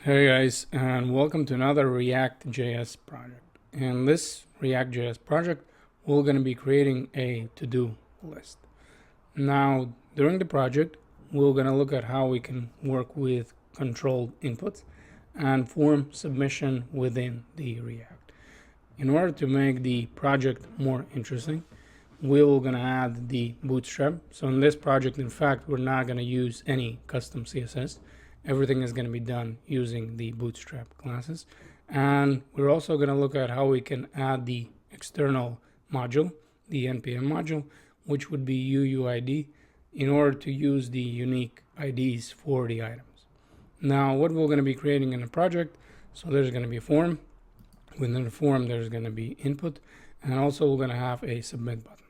Hey guys, and welcome to another React.js project. In this React.js project, we're going to be creating a to-do list. Now, during the project, we're going to look at how we can work with controlled inputs and form submission within the React. In order to make the project more interesting, we're going to add the Bootstrap. So in this project, in fact, we're not going to use any custom CSS. Everything is going to be done using the Bootstrap classes. And we're also going to look at how we can add the external module, the npm module, which would be UUID, in order to use the unique IDs for the items. Now, what we're going to be creating in the project, so there's going to be a form. Within the form, there's going to be input, and also we're going to have a submit button.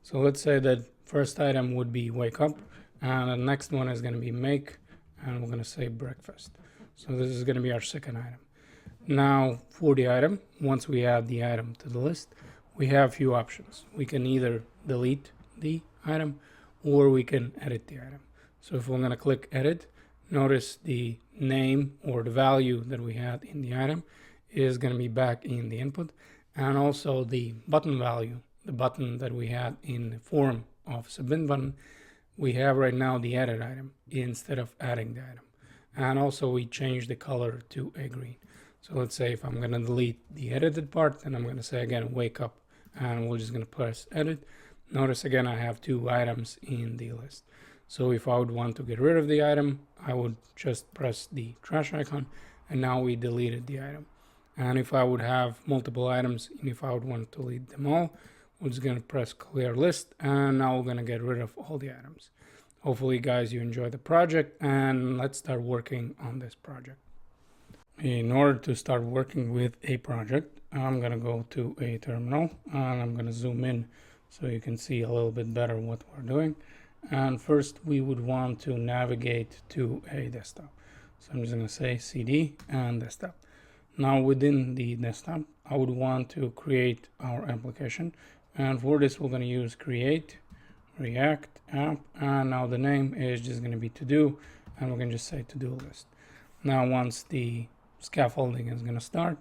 So let's say that first item would be wake up, and the next one is going to be make, and we're going to say breakfast. So this is going to be our second item. Now for the item, once we add the item to the list, we have a few options. We can either delete the item or we can edit the item. So if we're going to click edit, notice the name or the value that we had in the item is going to be back in the input, and also the button value, the button that we had in the form of submit button, we have right now the edit item instead of adding the item. And also we change the color to a green. So let's say if I'm going to delete the edited part, then I'm going to say again wake up, and we're just going to press edit. Notice again I have two items in the list. So if I would want to get rid of the item, I would just press the trash icon, and now we deleted the item. And if I would have multiple items, and if I would want to delete them all, we're just going to press clear list, and now we're going to get rid of all the items. Hopefully guys, you enjoy the project, and let's start working on this project. In order to start working with a project, I'm going to go to a terminal, and I'm going to zoom in so you can see a little bit better what we're doing. And first we would want to navigate to a desktop. So I'm just going to say CD and desktop. Now within the desktop, I would want to create our application. And for this, we're going to use create react app. And now the name is just going to be to do, and we're going to just say to do list. Now, once the scaffolding is going to start,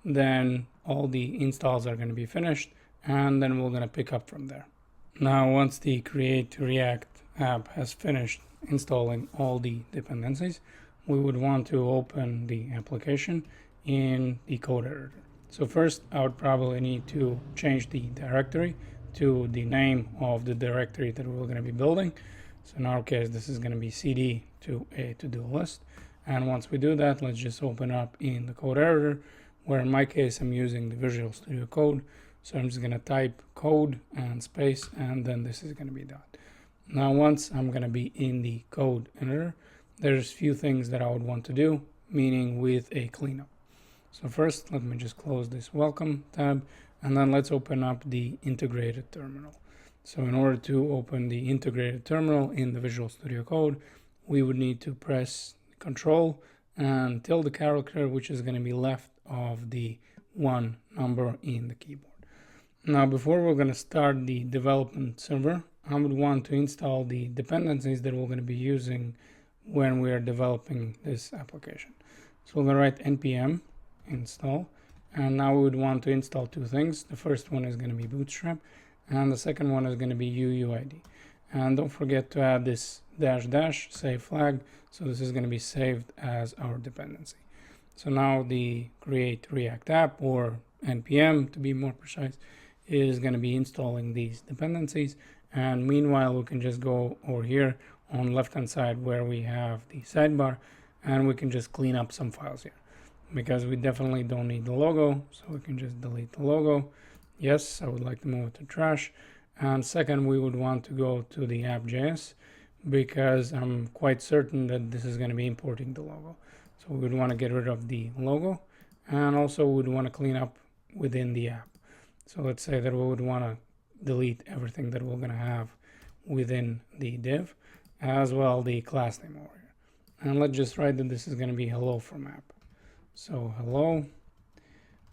then all the installs are going to be finished, and then we're going to pick up from there. Now, once the create react app has finished installing all the dependencies, we would want to open the application in the code editor. So first, I would probably need to change the directory to the name of the directory that we're going to be building. So in our case, this is going to be cd to a to-do list. And once we do that, let's just open up in the code editor, where in my case, I'm using the Visual Studio Code. So I'm just going to type code and space, and then this is going to be done. Now, once I'm going to be in the code editor, there's a few things that I would want to do, meaning with a cleanup. So first, let me just close this welcome tab, and then let's open up the integrated terminal. So in order to open the integrated terminal in the Visual Studio Code, we would need to press Control and tilde character, which is going to be left of the 1 number in the keyboard. Now, before we're going to start the development server, I would want to install the dependencies that we're going to be using when we are developing this application. So we're going to write npm install, and now we would want to install two things. The first one is going to be Bootstrap, and the second one is going to be UUID. And don't forget to add this -- save flag, so this is going to be saved as our dependency. So now the create react app, or npm to be more precise, is going to be installing these dependencies. And meanwhile, we can just go over here on left hand side where we have the sidebar, and we can just clean up some files here, because we definitely don't need the logo. So we can just delete the logo. Yes, I would like to move it to trash. And second, we would want to go to the app.js, because I'm quite certain that this is going to be importing the logo. So we would want to get rid of the logo, and also we would want to clean up within the app. So let's say that we would want to delete everything that we're going to have within the div, as well the class name over here. And let's just write that this is going to be hello from app. So hello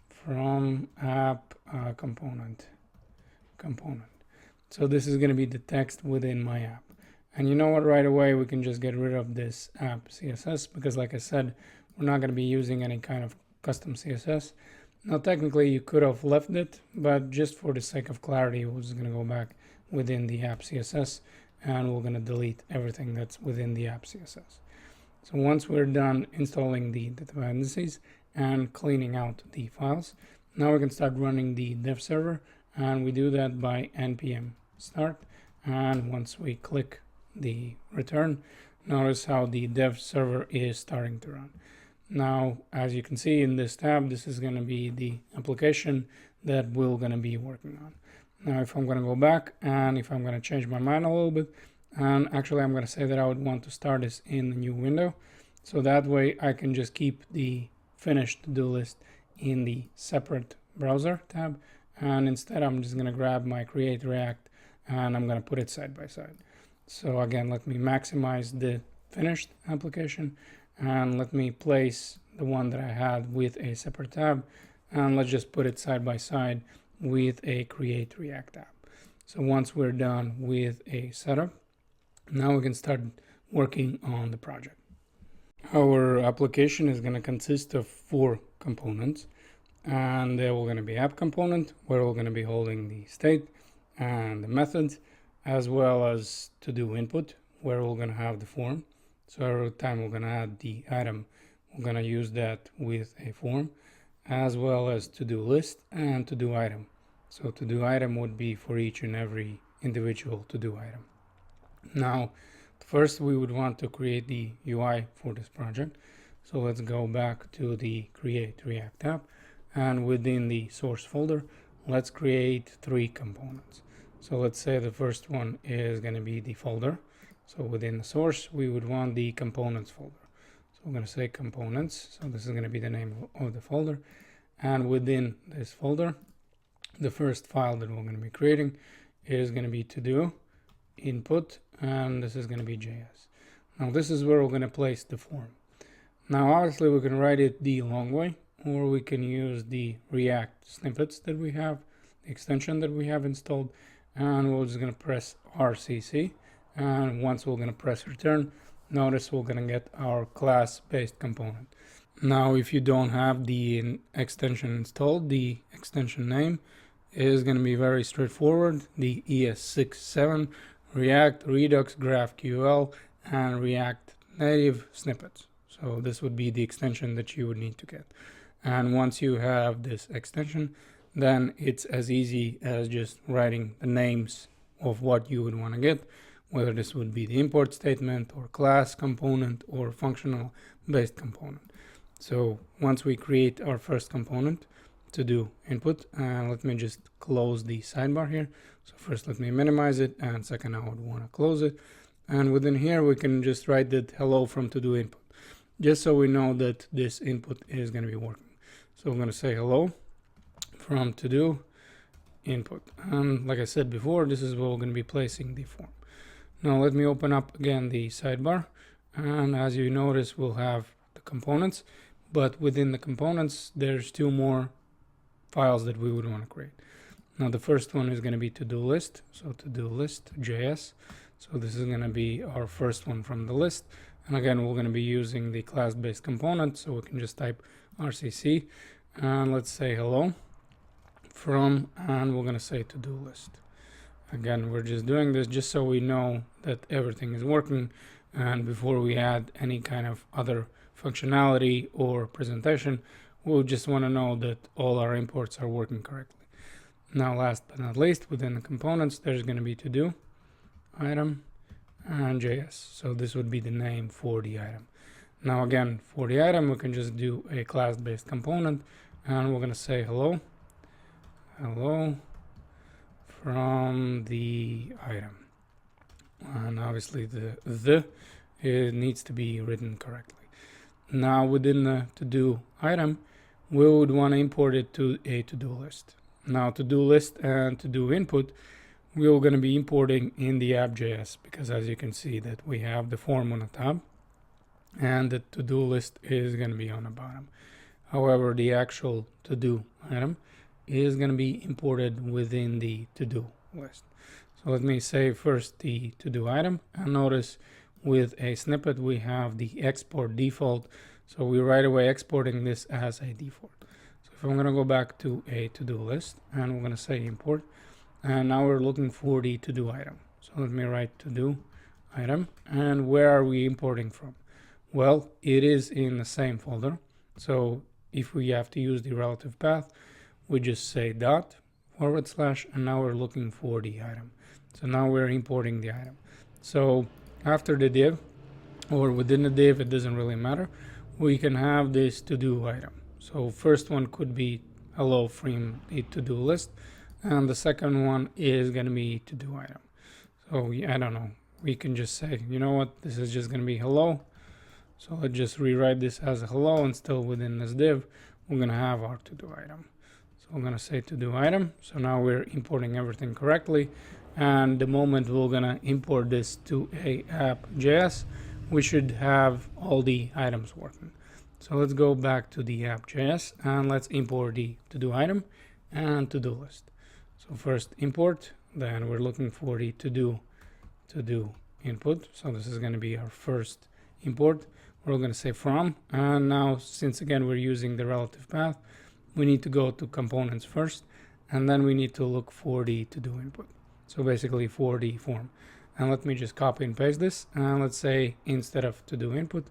from app component. So this is going to be the text within my app. And you know what, right away we can just get rid of this app CSS, because like I said, we're not going to be using any kind of custom CSS. Now, technically, you could have left it, but just for the sake of clarity, we're just going to go back within the app CSS, and we're going to delete everything that's within the app CSS. So once we're done installing the dependencies and cleaning out the files, now we can start running the dev server, and we do that by npm start. And once we click the return, notice how the dev server is starting to run. Now, as you can see in this tab, this is going to be the application that we're going to be working on. Now, if I'm going to go back and if I'm going to change my mind a little bit, and actually I'm going to say that I would want to start this in the new window. So that way I can just keep the finished to-do list in the separate browser tab. And instead, I'm just going to grab my create React and I'm going to put it side by side. So again, let me maximize the finished application and let me place the one that I had with a separate tab. And let's just put it side by side with a create React tab. So once we're done with a setup, now we can start working on the project. Our application is going to consist of 4 components, and they will going to be app component, where we're going to be holding the state and the methods, as well as to do input, where we're going to have the form. So every time we're going to add the item, we're going to use that with a form, as well as to do list and to do item. So to do item would be for each and every individual to do item. Now, first we would want to create the UI for this project. So let's go back to the create React tab, and within the source folder, let's create 3 components. So let's say the first one is going to be the folder. So within the source, we would want the components folder. So we're going to say components. So this is going to be the name of the folder. And within this folder, the first file that we're going to be creating is going to be to do input, and this is going to be JS. Now this is where we're going to place the form. Now obviously we can write it the long way, or we can use the React snippets that we have, the extension that we have installed, and we're just going to press RCC. And once we're going to press return, notice we're going to get our class-based component. Now, if you don't have the extension installed, the extension name is going to be very straightforward. The ES67 React Redux GraphQL and React Native snippets. So this would be the extension that you would need to get. And once you have this extension, then it's as easy as just writing the names of what you would want to get, whether this would be the import statement or class component or functional based component. So once we create our first component to do input, let me just close the sidebar here. So first let me minimize it, and second I would want to close it. And within here we can just write that hello from to do input, just so we know that this input is going to be working. So I'm going to say hello from to do input. And like I said before, this is where we're going to be placing the form. Now let me open up again the sidebar, and as you notice, we'll have the components, but within the components, there's 2 more files that we would want to create. Now the first one is going to be to-do list. So to-do list JS. So this is going to be our first one from the list. And again, we're going to be using the class-based component. So we can just type RCC and let's say hello from, and we're going to say to-do list. Again, we're just doing this just so we know that everything is working, and before we add any kind of other functionality or presentation, we'll just want to know that all our imports are working correctly. Now, last but not least, within the components, there's going to be to do item and JS. So this would be the name for the item. Now, again, for the item, we can just do a class-based component, and we're going to say hello from the item, and obviously it needs to be written correctly. Now within the to do item, we would want to import it to a to-do list. Now to-do list and to do input, we're going to be importing in the app.js, because as you can see that we have the form on the top and the to-do list is going to be on the bottom. However, the actual to-do item is going to be imported within the to-do list. So let me say first the to-do item, and notice with a snippet we have the export default So we're right away exporting this as a default. So if I'm going to go back to a to-do list and we're going to say import, and now we're looking for the to-do item. So let me write to-do item. And where are we importing from? Well, it is in the same folder. So if we have to use the relative path, we just say dot / and now we're looking for the item. So now we're importing the item. So after the div or within the div, it doesn't really matter. We can have this to-do item. So first one could be hello from a to-do list, and the second one is going to be to-do item. So I don't know. We can just say, you know what, this is just going to be hello. So let's just rewrite this as a hello, and still within this div, we're going to have our to-do item. So I'm going to say to-do item. So now we're importing everything correctly. And the moment we're going to import this to a app.js, we should have all the items working. So let's go back to the app.js and let's import the to-do item and to-do list. So first import, then we're looking for the to-do input. So this is going to be our first import. We're going to say from, and now since again we're using the relative path, we need to go to components first, and then we need to look for the to-do input. So basically for the form. And let me just copy and paste this. And let's say instead of to-do input,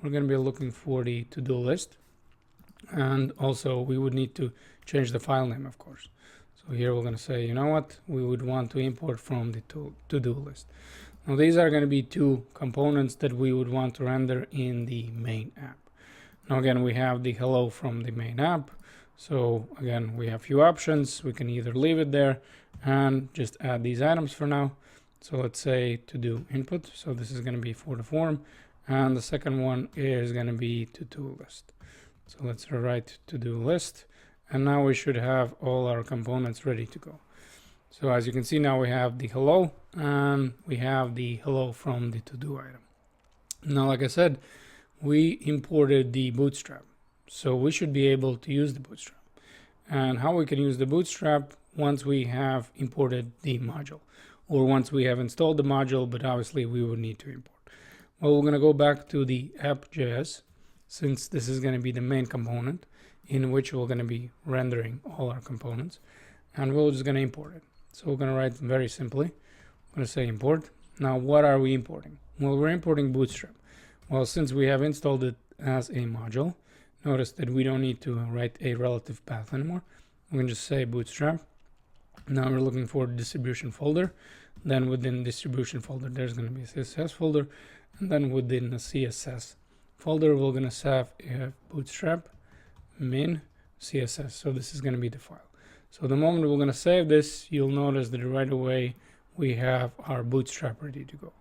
we're going to be looking for the to-do list. And also we would need to change the file name, of course. So here we're going to say, you know what, we would want to import from the to-do list. Now these are going to be two components that we would want to render in the main app. Now again, we have the hello from the main app. So again, we have a few options. We can either leave it there and just add these items for now. So let's say to do input. So this is going to be for the form. And the second one is going to be to-do list. So let's write to-do list. And now we should have all our components ready to go. So as you can see, now we have the hello and we have the hello from the to-do item. Now, like I said, we imported the Bootstrap. So we should be able to use the Bootstrap. And how we can use the Bootstrap once we have imported the module, or once we have installed the module, but obviously we would need to import. Well, we're going to go back to the app.js, since this is going to be the main component in which we're going to be rendering all our components, and we're just going to import it. So we're going to write very simply, I'm going to say import. Now, what are we importing? Well, we're importing Bootstrap. Well, since we have installed it as a module, notice that we don't need to write a relative path anymore. We can just say Bootstrap. Now we're looking for the distribution folder. Then within distribution folder, there's going to be a CSS folder. And then within the CSS folder, we're going to have a Bootstrap min CSS. So this is going to be the file. So the moment we're going to save this, you'll notice that right away we have our Bootstrap ready to go.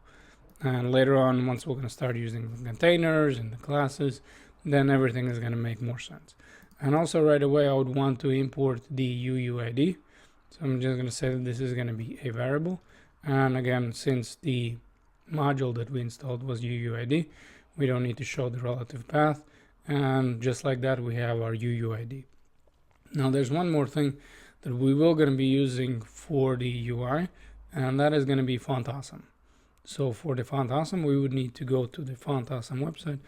And later on, once we're going to start using the containers and the classes, then everything is going to make more sense. And also right away, I would want to import the UUID. So I'm just going to say that this is going to be a variable. And again, since the module that we installed was UUID, we don't need to show the relative path. And just like that, we have our UUID. Now there's one more thing that we will going to be using for the UI, and that is going to be Font Awesome. So for the Font Awesome, we would need to go to the Font Awesome website,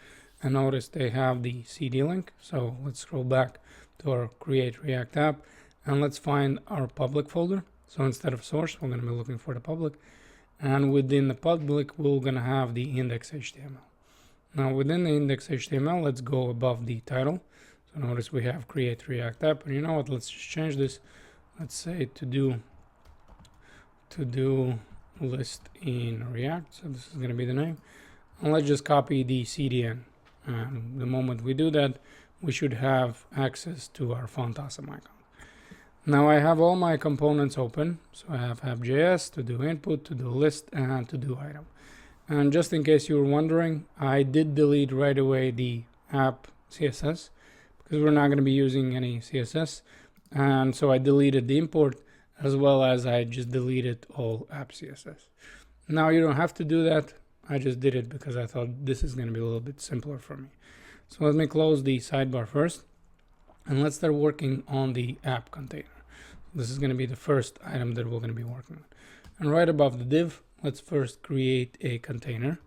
and notice they have the CD link. So let's scroll back to our Create React app, and let's find our public folder. So instead of source, we're going to be looking for the public, and within the public, we're going to have the index.html. Now within the index.html, let's go above the title. So notice we have Create React app, and you know what? Let's just change this. Let's say to do list in React. So this is going to be the name. And let's just copy the CDN. And the moment we do that, we should have access to our Font Awesome icon. Now I have all my components open. So I have app.js, to do input, to do list, and to do item. And just in case you were wondering, I did delete right away the app CSS because we're not going to be using any CSS. And so I deleted the import, as well as I just deleted all app CSS. Now you don't have to do that. I just did it because I thought this is going to be a little bit simpler for me. So let me close the sidebar first, and let's start working on the app container. This is going to be the first item that we're going to be working on. And right above the div, let's first create a container.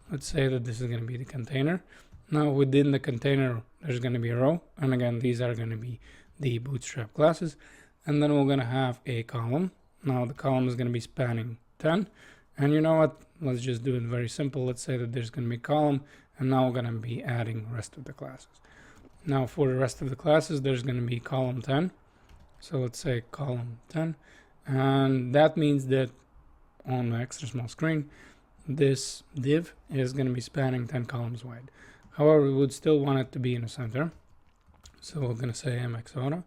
Let's say that this is going to be the container. Now within the container, there's going to be a row. And again, these are going to be the Bootstrap classes. And then we're going to have a column. Now the column is going to be spanning 10. And you know what? Let's just do it very simple. Let's say that there's going to be a column, and now we're going to be adding the rest of the classes. Now for the rest of the classes, there's going to be column 10. So let's say column 10. And that means that on the extra small screen, this div is going to be spanning 10 columns wide. However, we would still want it to be in the center. So we're going to say MX auto.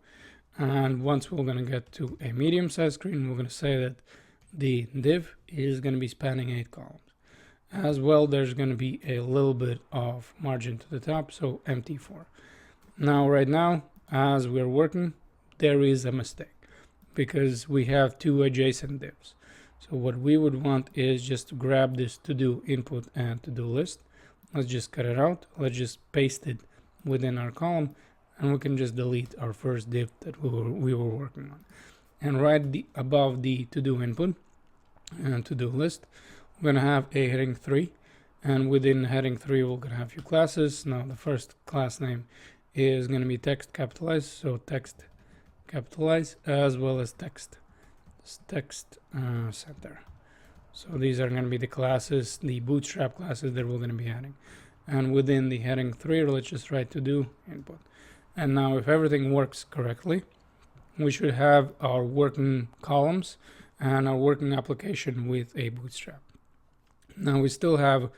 And once we're going to get to a medium size screen, we're going to say that the div is going to be spanning 8 columns. As well, there's going to be a little bit of margin to the top, so MT4. Now, right now, as we're working, there is a mistake because we have 2 adjacent divs. So what we would want is just to grab this to-do input and to-do list. Let's just cut it out. Let's just paste it within our column, and we can just delete our first div that we were working on. And right above the to-do input and to-do list, we're going to have a heading 3. And within heading 3, we're going to have a few classes. Now, the first class name is going to be text capitalized. So text capitalize as well as text center. So these are going to be the classes, the Bootstrap classes that we're going to be adding. And within the heading 3, let's just write to do input. And now if everything works correctly, we should have our working columns and our working application with a Bootstrap. Now we still have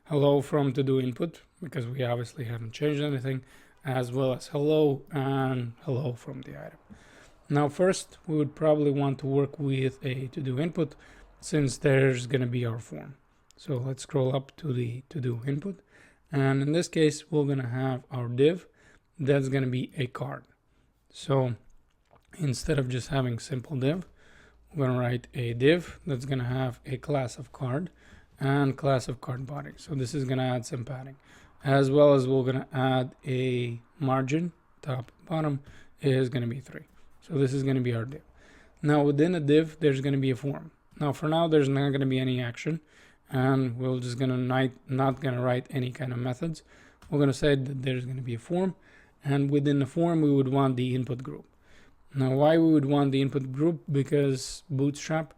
hello from to do input because we obviously haven't changed anything, as well as hello and hello from the item. Now first, we would probably want to work with a to do input since there's going to be our form. So let's scroll up to the to do input. And in this case, we're going to have our div that's going to be a card. So instead of just having simple div, we're going to write a div that's going to have a class of card and class of card body. So this is going to add some padding, as well as we're going to add a margin. Top bottom is going to be 3. So this is going to be our div. Now within a div, there's going to be a form. Now for now, there's not going to be any action, and we're just going to not going to write any kind of methods. We're going to say that there's going to be a form, and within the form, we would want the input group. Now why we would want the input group? Because Bootstrap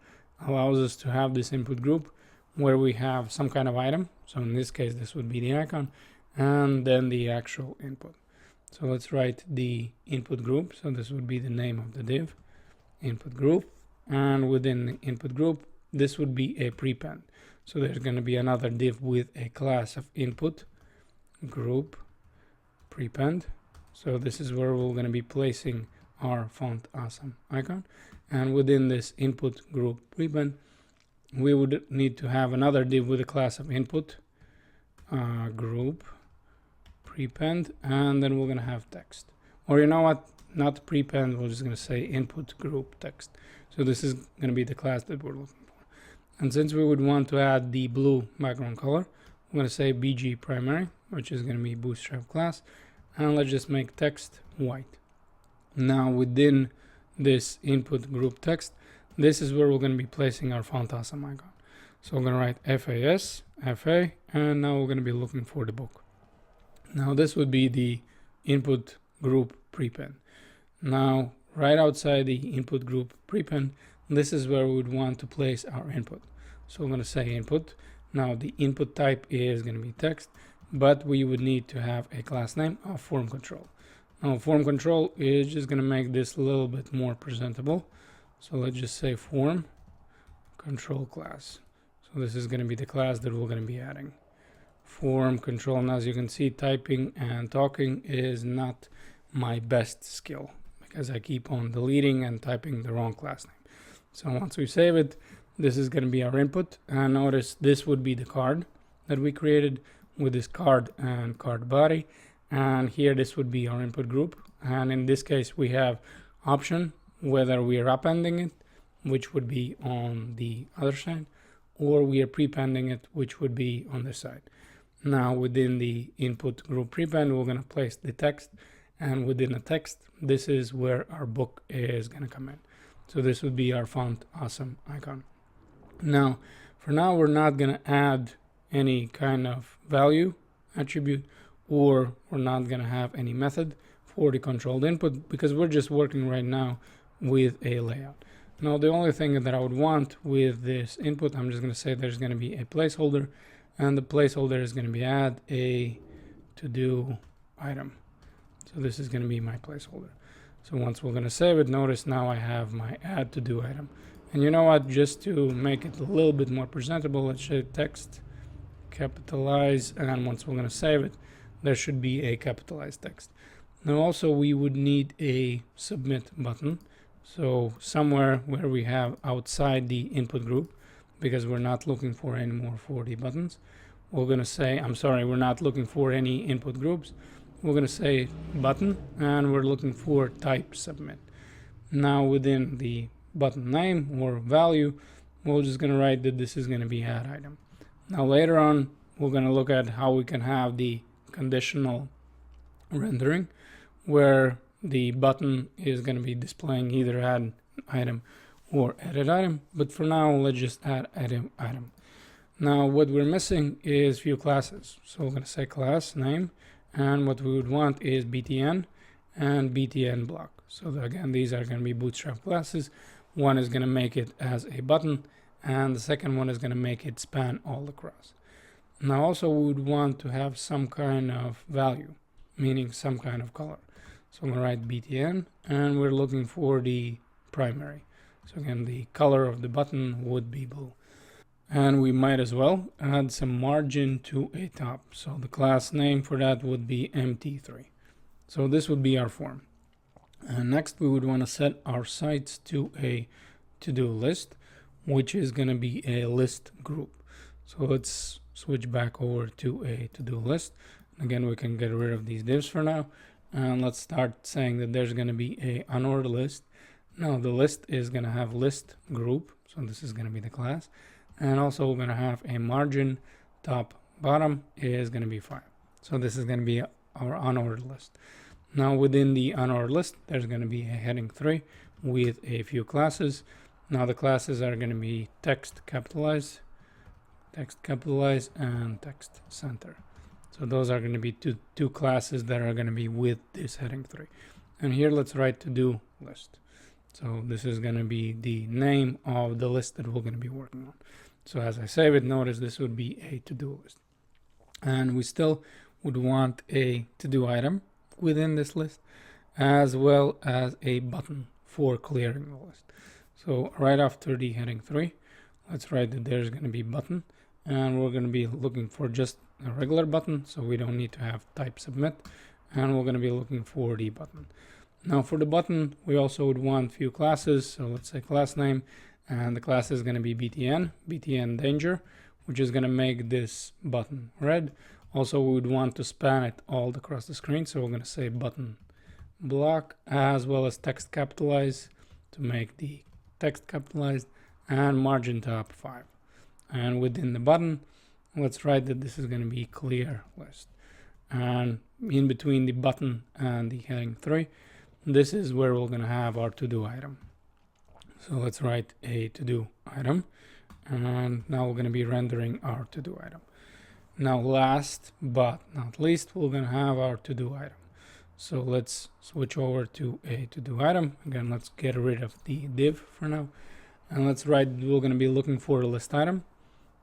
allows us to have this input group where we have some kind of item. So in this case, this would be the icon and then the actual input. So let's write the input group. So this would be the name of the div, input group. And within the input group, this would be a prepend. So there's going to be another div with a class of input group prepend. So this is where we're going to be placing our font awesome icon. And within this input group prepend, we would need to have another div with a class of input group prepend, and then we're going to have text. Or you know what? Not prepend, we're just going to say input group text. So this is going to be the class that we're looking for. And since we would want to add the blue background color, we're going to say BG primary, which is going to be Bootstrap class. And let's just make text white. Now within this input group text, this is where we're going to be placing our font awesome icon. So we're going to write FAS, FA, and now we're going to be looking for the book. Now this would be the input group prepend. Now right outside the input group prepend, this is where we would want to place our input. So we're going to say input. Now the input type is going to be text, but we would need to have a class name of form control. Now form control is just going to make this a little bit more presentable. So let's just say form control class. So this is going to be the class that we're going to be adding. Form control. And as you can see, typing and talking is not my best skill because I keep on deleting and typing the wrong class name. So once we save it, this is going to be our input. And notice this would be the card that we created with this card and card body. And here this would be our input group. And in this case, we have option whether we are appending it, which would be on the other side, or we are prepending it, which would be on this side. Now within the input group prepend, we're going to place the text, and within the text, this is where our book is going to come in. So this would be our font awesome icon. Now, for now, we're not going to add any kind of value attribute. or we're not going to have any method for the controlled input because we're just working right now with a layout. Now, the only thing that I would want with this input, I'm just going to say there's going to be a placeholder, and the placeholder is going to be add a to-do item. So this is going to be my placeholder. So once we're going to save it, notice now I have my add to-do item. And you know what, just to make it a little bit more presentable, let's say text, capitalize, and once we're going to save it, there should be a capitalized text. Now also we would need a submit button. So somewhere where we have outside the input group, because we're not looking for any more 40 buttons, we're going to say, I'm sorry, we're not looking for any input groups. We're going to say button, and we're looking for type submit. Now within the button name or value, we're just going to write that this is going to be add item. Now later on, we're going to look at how we can have the conditional rendering, where the button is going to be displaying either add item or edit item. But for now, let's just add item. Now what we're missing is few classes. So we're going to say class name, and what we would want is btn and btn block. So again, these are going to be Bootstrap classes. One is going to make it as a button, and the second one is going to make it span all across. Now also we would want to have some kind of value, meaning some kind of color. So I'm going to write btn, and we're looking for the primary. So again, the color of the button would be blue. And we might as well add some margin to a top. So the class name for that would be mt3. So this would be our form. And next we would want to set our sites to a to-do list, which is going to be a list group. So let's switch back over to a to-do list. Again, we can get rid of these divs for now. And let's start saying that there's going to be a unordered list. Now the list is going to have list group. So this is going to be the class. And also we're going to have a margin top bottom is going to be 5. So this is going to be our unordered list. Now within the unordered list, there's going to be a heading 3 with a few classes. Now the classes are going to be text capitalize, and text center. So those are going to be two classes that are going to be with this heading 3. And here let's write to-do list. So this is going to be the name of the list that we're going to be working on. So as I save it, notice this would be a to-do list. And we still would want a to-do item within this list, as well as a button for clearing the list. So right after the heading 3, let's write that there's going to be button, and we're going to be looking for just a regular button, so we don't need to have type submit, and we're going to be looking for the button. Now for the button, we also would want few classes. So let's say class name, and the class is going to be btn danger, which is going to make this button red. Also, we would want to span it all across the screen. So we're going to say button block, as well as text capitalize to make the text capitalized, and margin top 5. And within the button, let's write that this is going to be clear list. And in between the button and the heading 3, this is where we're going to have our to-do item. So let's write a to-do item, and now we're going to be rendering our to-do item. Now last but not least, we're going to have our to-do item. So let's switch over to a to-do item. Again, let's get rid of the div for now, and let's write we're going to be looking for a list item.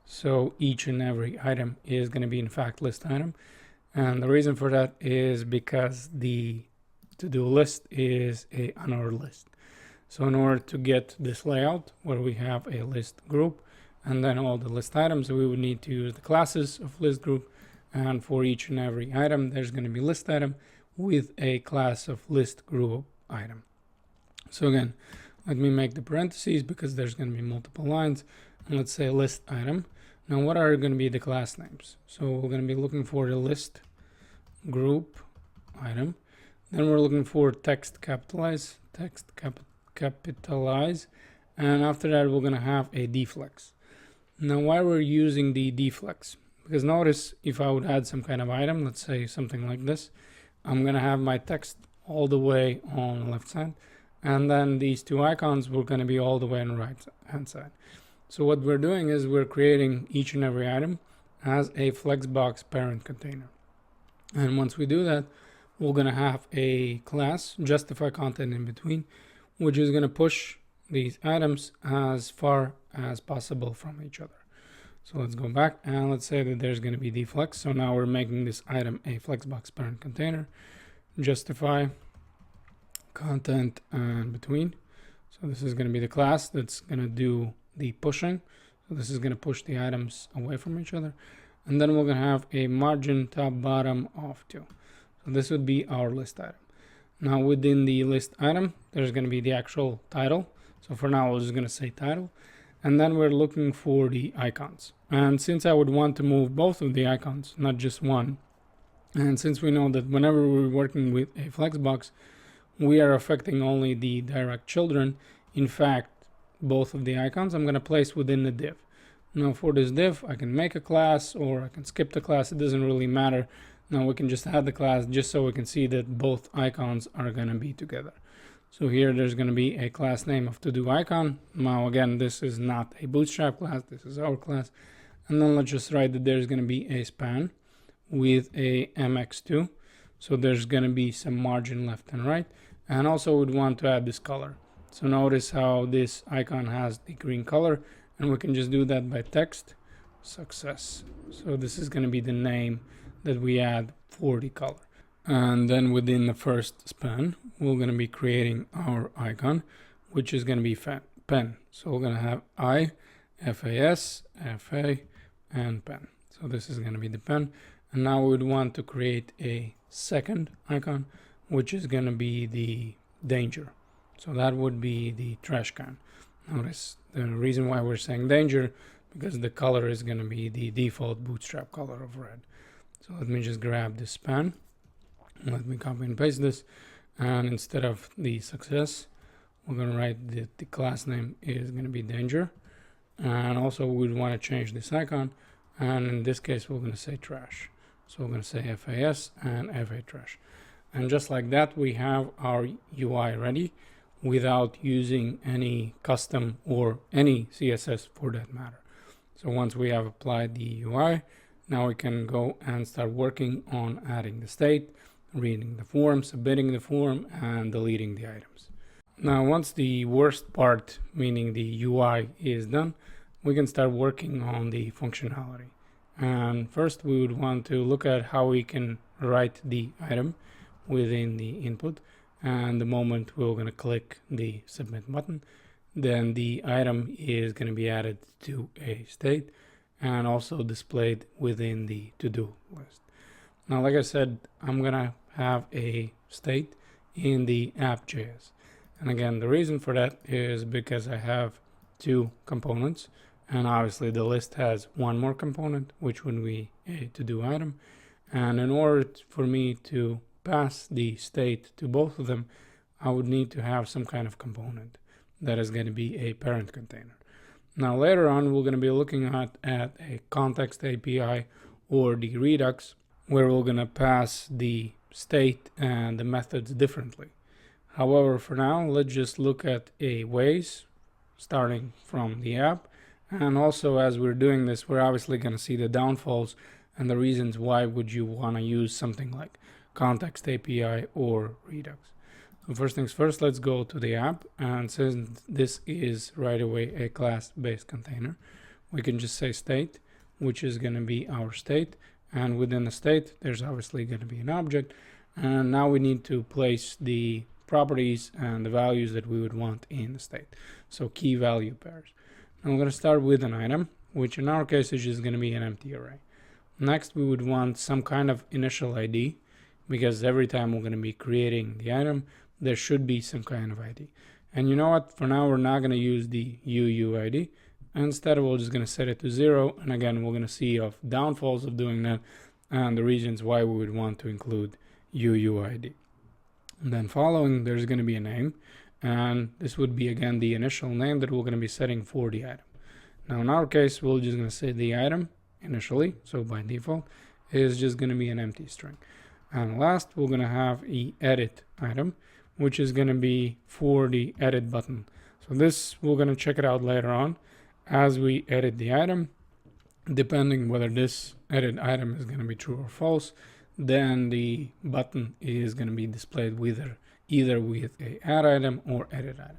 So each and every item is going to be in fact list item, and the reason for that is because the to-do list is a unordered list. So in order to get this layout where we have a list group and then all the list items, we would need to use the classes of list group, and for each and every item there's going to be list item with a class of list group item. So again, let me make the parentheses because there's going to be multiple lines, and let's say list item. Now what are going to be the class names? So we're going to be looking for the list group item. Then we're looking for text capitalize, capitalize, and after that we're going to have a deflex. Now why we're using the deflex? Because notice if I would add some kind of item, let's say something like this, I'm going to have my text all the way on the left side, and then these two icons were going to be all the way on the right hand side. So what we're doing is we're creating each and every item as a FLEXBOX parent container. And once we do that, we're going to have a class justify content in between, which is going to push these items as far as possible from each other. So let's go back and let's say that there's going to be the flex. So now we're making this item a FLEXBOX parent container, justify content in between. So this is going to be the class that's going to do the pushing. So this is going to push the items away from each other. And then we're going to have a margin top bottom of 2. So this would be our list item. Now within the list item, there's going to be the actual title. So for now, we're just going to say title. And then we're looking for the icons. And since I would want to move both of the icons, not just one, and since we know that whenever we're working with a FLEXBOX, we are affecting only the direct children. In fact, both of the icons I'm going to place within the div. Now for this div, I can make a class or I can skip the class. It doesn't really matter. Now we can just add the class just so we can see that both icons are going to be together. So here there's going to be a class name of to-do icon. Now again, this is not a Bootstrap class. This is our class. And then let's just write that there's going to be a span with a mx2. So there's going to be some margin left and right. And also we'd want to add this color. So notice how this icon has the green color, and we can just do that by text success. So this is going to be the name that we add for the color. And then within the first span, we're going to be creating our icon, which is going to be pen. So we're going to have I, FAS, FA, and pen. So this is going to be the pen. And now we would want to create a second icon, which is going to be the danger. So that would be the trash can. Notice the reason why we're saying danger, because the color is going to be the default Bootstrap color of red. So let me just grab this span. Let me copy and paste this. And instead of the success, we're going to write that the class name is going to be danger. And also we'd want to change this icon. And in this case, we're going to say trash. So we're going to say FAS and FA trash. And just like that, we have our UI ready without using any custom or any CSS for that matter. So once we have applied the UI, now we can go and start working on adding the state, reading the form, submitting the form, and deleting the items. Now, once the worst part, meaning the UI, is done, we can start working on the functionality. And first, we would want to look at how we can write the item within the input. And the moment we're going to click the submit button, then the item is going to be added to a state and also displayed within the to-do list. Now, like I said, I'm going to have a state in the app.js. And again, the reason for that is because I have 2 components. And obviously the list has one more component, which would be a to-do item. And in order for me to pass the state to both of them, I would need to have some kind of component that is going to be a parent container. Now later on, we're going to be looking at a context API or the Redux, where we're going to pass the state and the methods differently. However, for now, let's just look at a ways starting from the app. And also, as we're doing this, we're obviously going to see the downfalls and the reasons why would you want to use something like Context API or Redux. So first things first, let's go to the app. And since this is right away a class-based container, we can just say state, which is going to be our state. And within the state, there's obviously going to be an object. And now we need to place the properties and the values that we would want in the state. So key value pairs. And we're going to start with an item, which in our case is just going to be an empty array. Next, we would want some kind of initial ID, because every time we're going to be creating the item, there should be some kind of ID. And you know what? For now, we're not going to use the UUID. Instead, we're just going to set it to 0. And again, we're going to see of downfalls of doing that and the reasons why we would want to include UUID. And then following, there's going to be a name. And this would be, again, the initial name that we're going to be setting for the item. Now, in our case, we're just going to say the item initially. So by default, is just going to be an empty string. And last, we're going to have the edit item, which is going to be for the edit button. So this, we're going to check it out later on as we edit the item. Depending whether this edit item is going to be true or false, then the button is going to be displayed with either with a add item or edit item.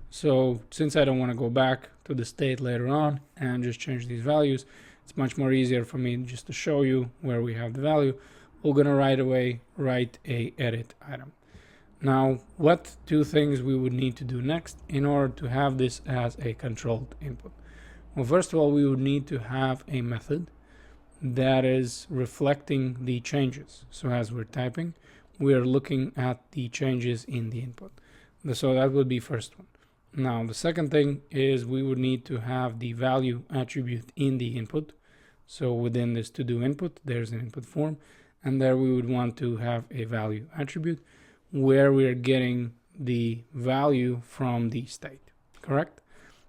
So since I don't want to go back to the state later on and just change these values, it's much more easier for me just to show you where we have the value. We're going to right away write a edit item. Now, what two things we would need to do next in order to have this as a controlled input? Well, first of all, we would need to have a method that is reflecting the changes. So as we're typing, we're looking at the changes in the input. So that would be first one. Now, the second thing is we would need to have the value attribute in the input. So within this to do input, there's an input form, and there we would want to have a value attribute where we're getting the value from the state, correct?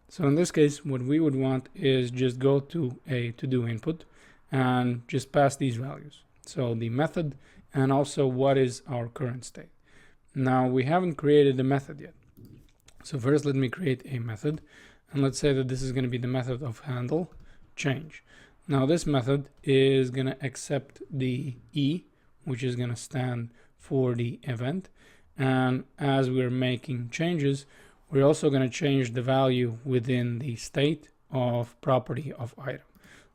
So in this case, what we would want is just go to a to do input and just pass these values. So the method and also what is our current state. Now we haven't created a method yet. So first let me create a method, and let's say that this is going to be the method of handle change. Now this method is going to accept the E, which is going to stand for the event. And as we're making changes, we're also going to change the value within the state of property of item.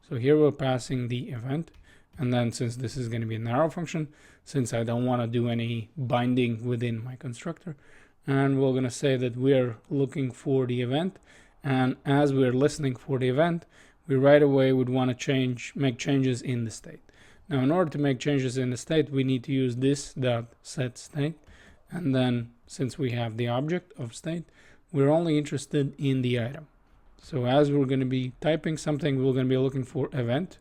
So here we're passing the event. And then since this is going to be an arrow function, since I don't want to do any binding within my constructor, and we're going to say that we're looking for the event. And as we're listening for the event, we right away would want to make changes in the state. Now, in order to make changes in the state, we need to use this dot set state. And then since we have the object of state, we're only interested in the item. So as we're going to be typing something, we're going to be looking for event,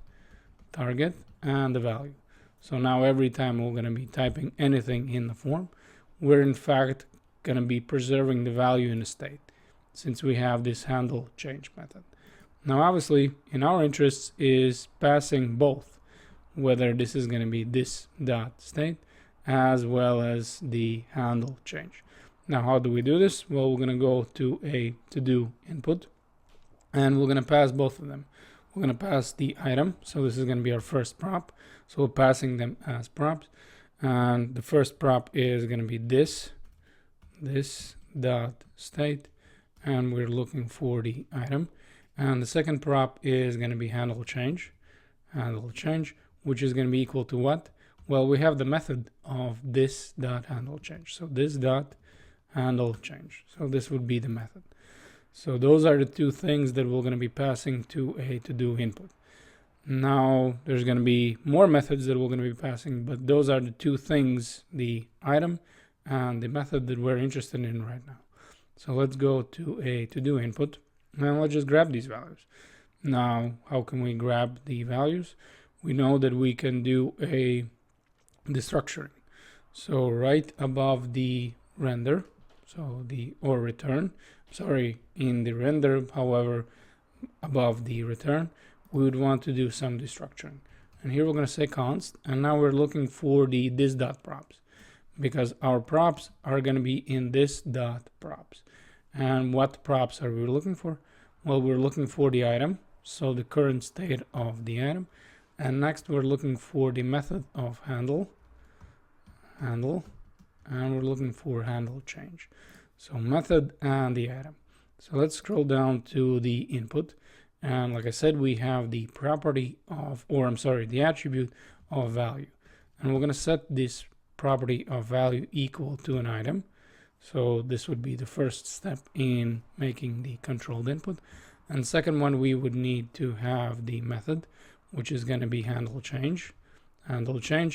target, and the value. So now every time we're going to be typing anything in the form, we're in fact going to be preserving the value in the state since we have this handle change method. Now, obviously, in our interests is passing both, whether this is going to be this dot state as well as the handle change. Now, how do we do this? Well, we're going to go to a to do input, and we're going to pass both of them. We're going to pass the item. So this is going to be our first prop. So we're passing them as props. And the first prop is going to be this dot state, and we're looking for the item. And the second prop is going to be handle change, which is going to be equal to what? Well, we have the method of this dot handle change. So this dot handle change. So this would be the method. So those are the two things that we're going to be passing to a to do input. Now there's going to be more methods that we're going to be passing, but those are the two things, the item and the method that we're interested in right now. So let's go to a to do input, and let's just grab these values. Now, how can we grab the values? We know that we can do the structuring. So right above the render, so or return, in the render, however, above the return, we would want to do some destructuring. And here we're going to say const, and now we're looking for the this dot props, because our props are going to be in this dot props. And what props are we looking for? Well, we're looking for the item, so the current state of the item. And next we're looking for the method of handle, and we're looking for handle change. So method and the item. So let's scroll down to the input. And like I said, we have the property of, the attribute of value. And we're going to set this property of value equal to an item. So this would be the first step in making the controlled input. And second one, we would need to have the method, which is going to be handle change,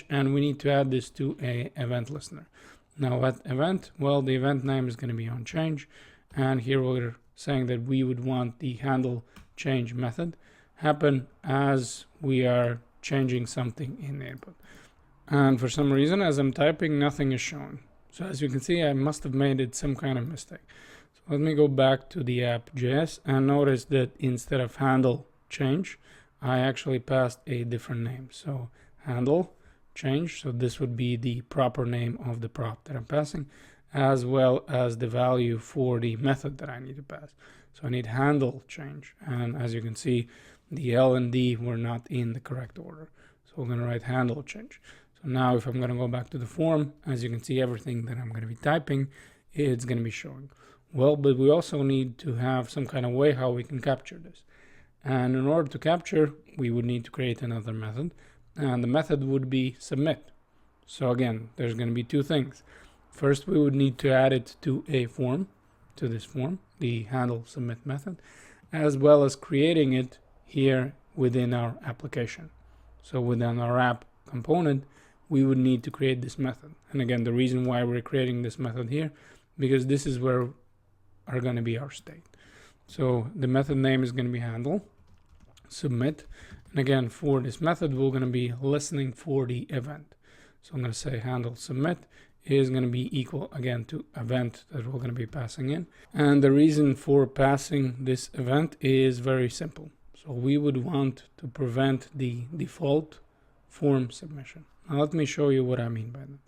and we need to add this to a event listener. Now, what event? Well, the event name is going to be on change, and here we're saying that we would want the handle change method happen as we are changing something in the input. And for some reason, as I'm typing, nothing is showing. So as you can see, I must have made it some kind of mistake. So let me go back to the app.js and notice that instead of handle change, I actually passed a different name. So handle change. So this would be the proper name of the prop that I'm passing, as well as the value for the method that I need to pass. So I need handle change. And as you can see, the L and D were not in the correct order. So we're going to write handle change. So now if I'm going to go back to the form, as you can see, everything that I'm going to be typing, it's going to be showing. Well, but we also need to have some kind of way how we can capture this. And in order to capture, we would need to create another method. And the method would be submit. So again, there's going to be two things. First, we would need to add it to a form, to this form, the handle submit method, as well as creating it here within our application. So within our app component, we would need to create this method. And again, the reason why we're creating this method here, because this is where are going to be our state. So the method name is going to be handle submit. And again, for this method, we're going to be listening for the event. So I'm going to say handle submit is going to be equal again to event that we're going to be passing in. And the reason for passing this event is very simple. So we would want to prevent the default form submission. Now let me show you what I mean by that.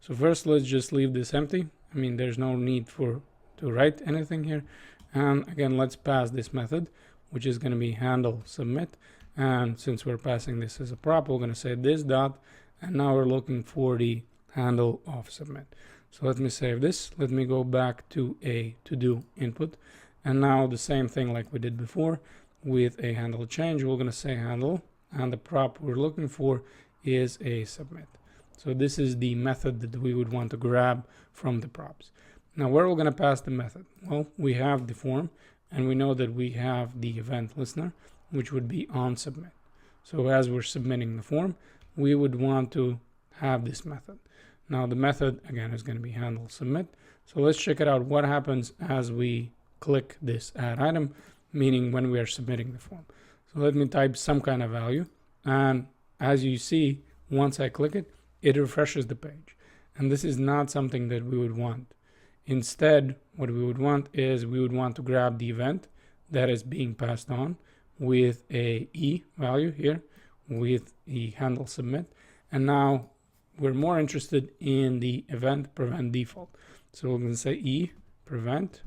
So first, let's just leave this empty. I mean, there's no need to write anything here. And again, let's pass this method, which is going to be handle submit. And since we're passing this as a prop, we're going to say this dot, and now we're looking for the handle of submit. So let me save this. Let me go back to a to-do input. And now the same thing like we did before with a handle change, we're going to say handle, and the prop we're looking for is a submit. So this is the method that we would want to grab from the props. Now where we're going to pass the method? Well, we have the form, and we know that we have the event listener, which would be on submit. So as we're submitting the form, we would want to have this method. Now the method again is going to be handle submit. So let's check it out. What happens as we click this add item, meaning when we are submitting the form. So let me type some kind of value, and as you see, once I click it, it refreshes the page. And this is not something that we would want. Instead, what we would want is we would want to grab the event that is being passed on with a E value here with the handle submit. And now we're more interested in the event prevent default. So we're going to say E prevent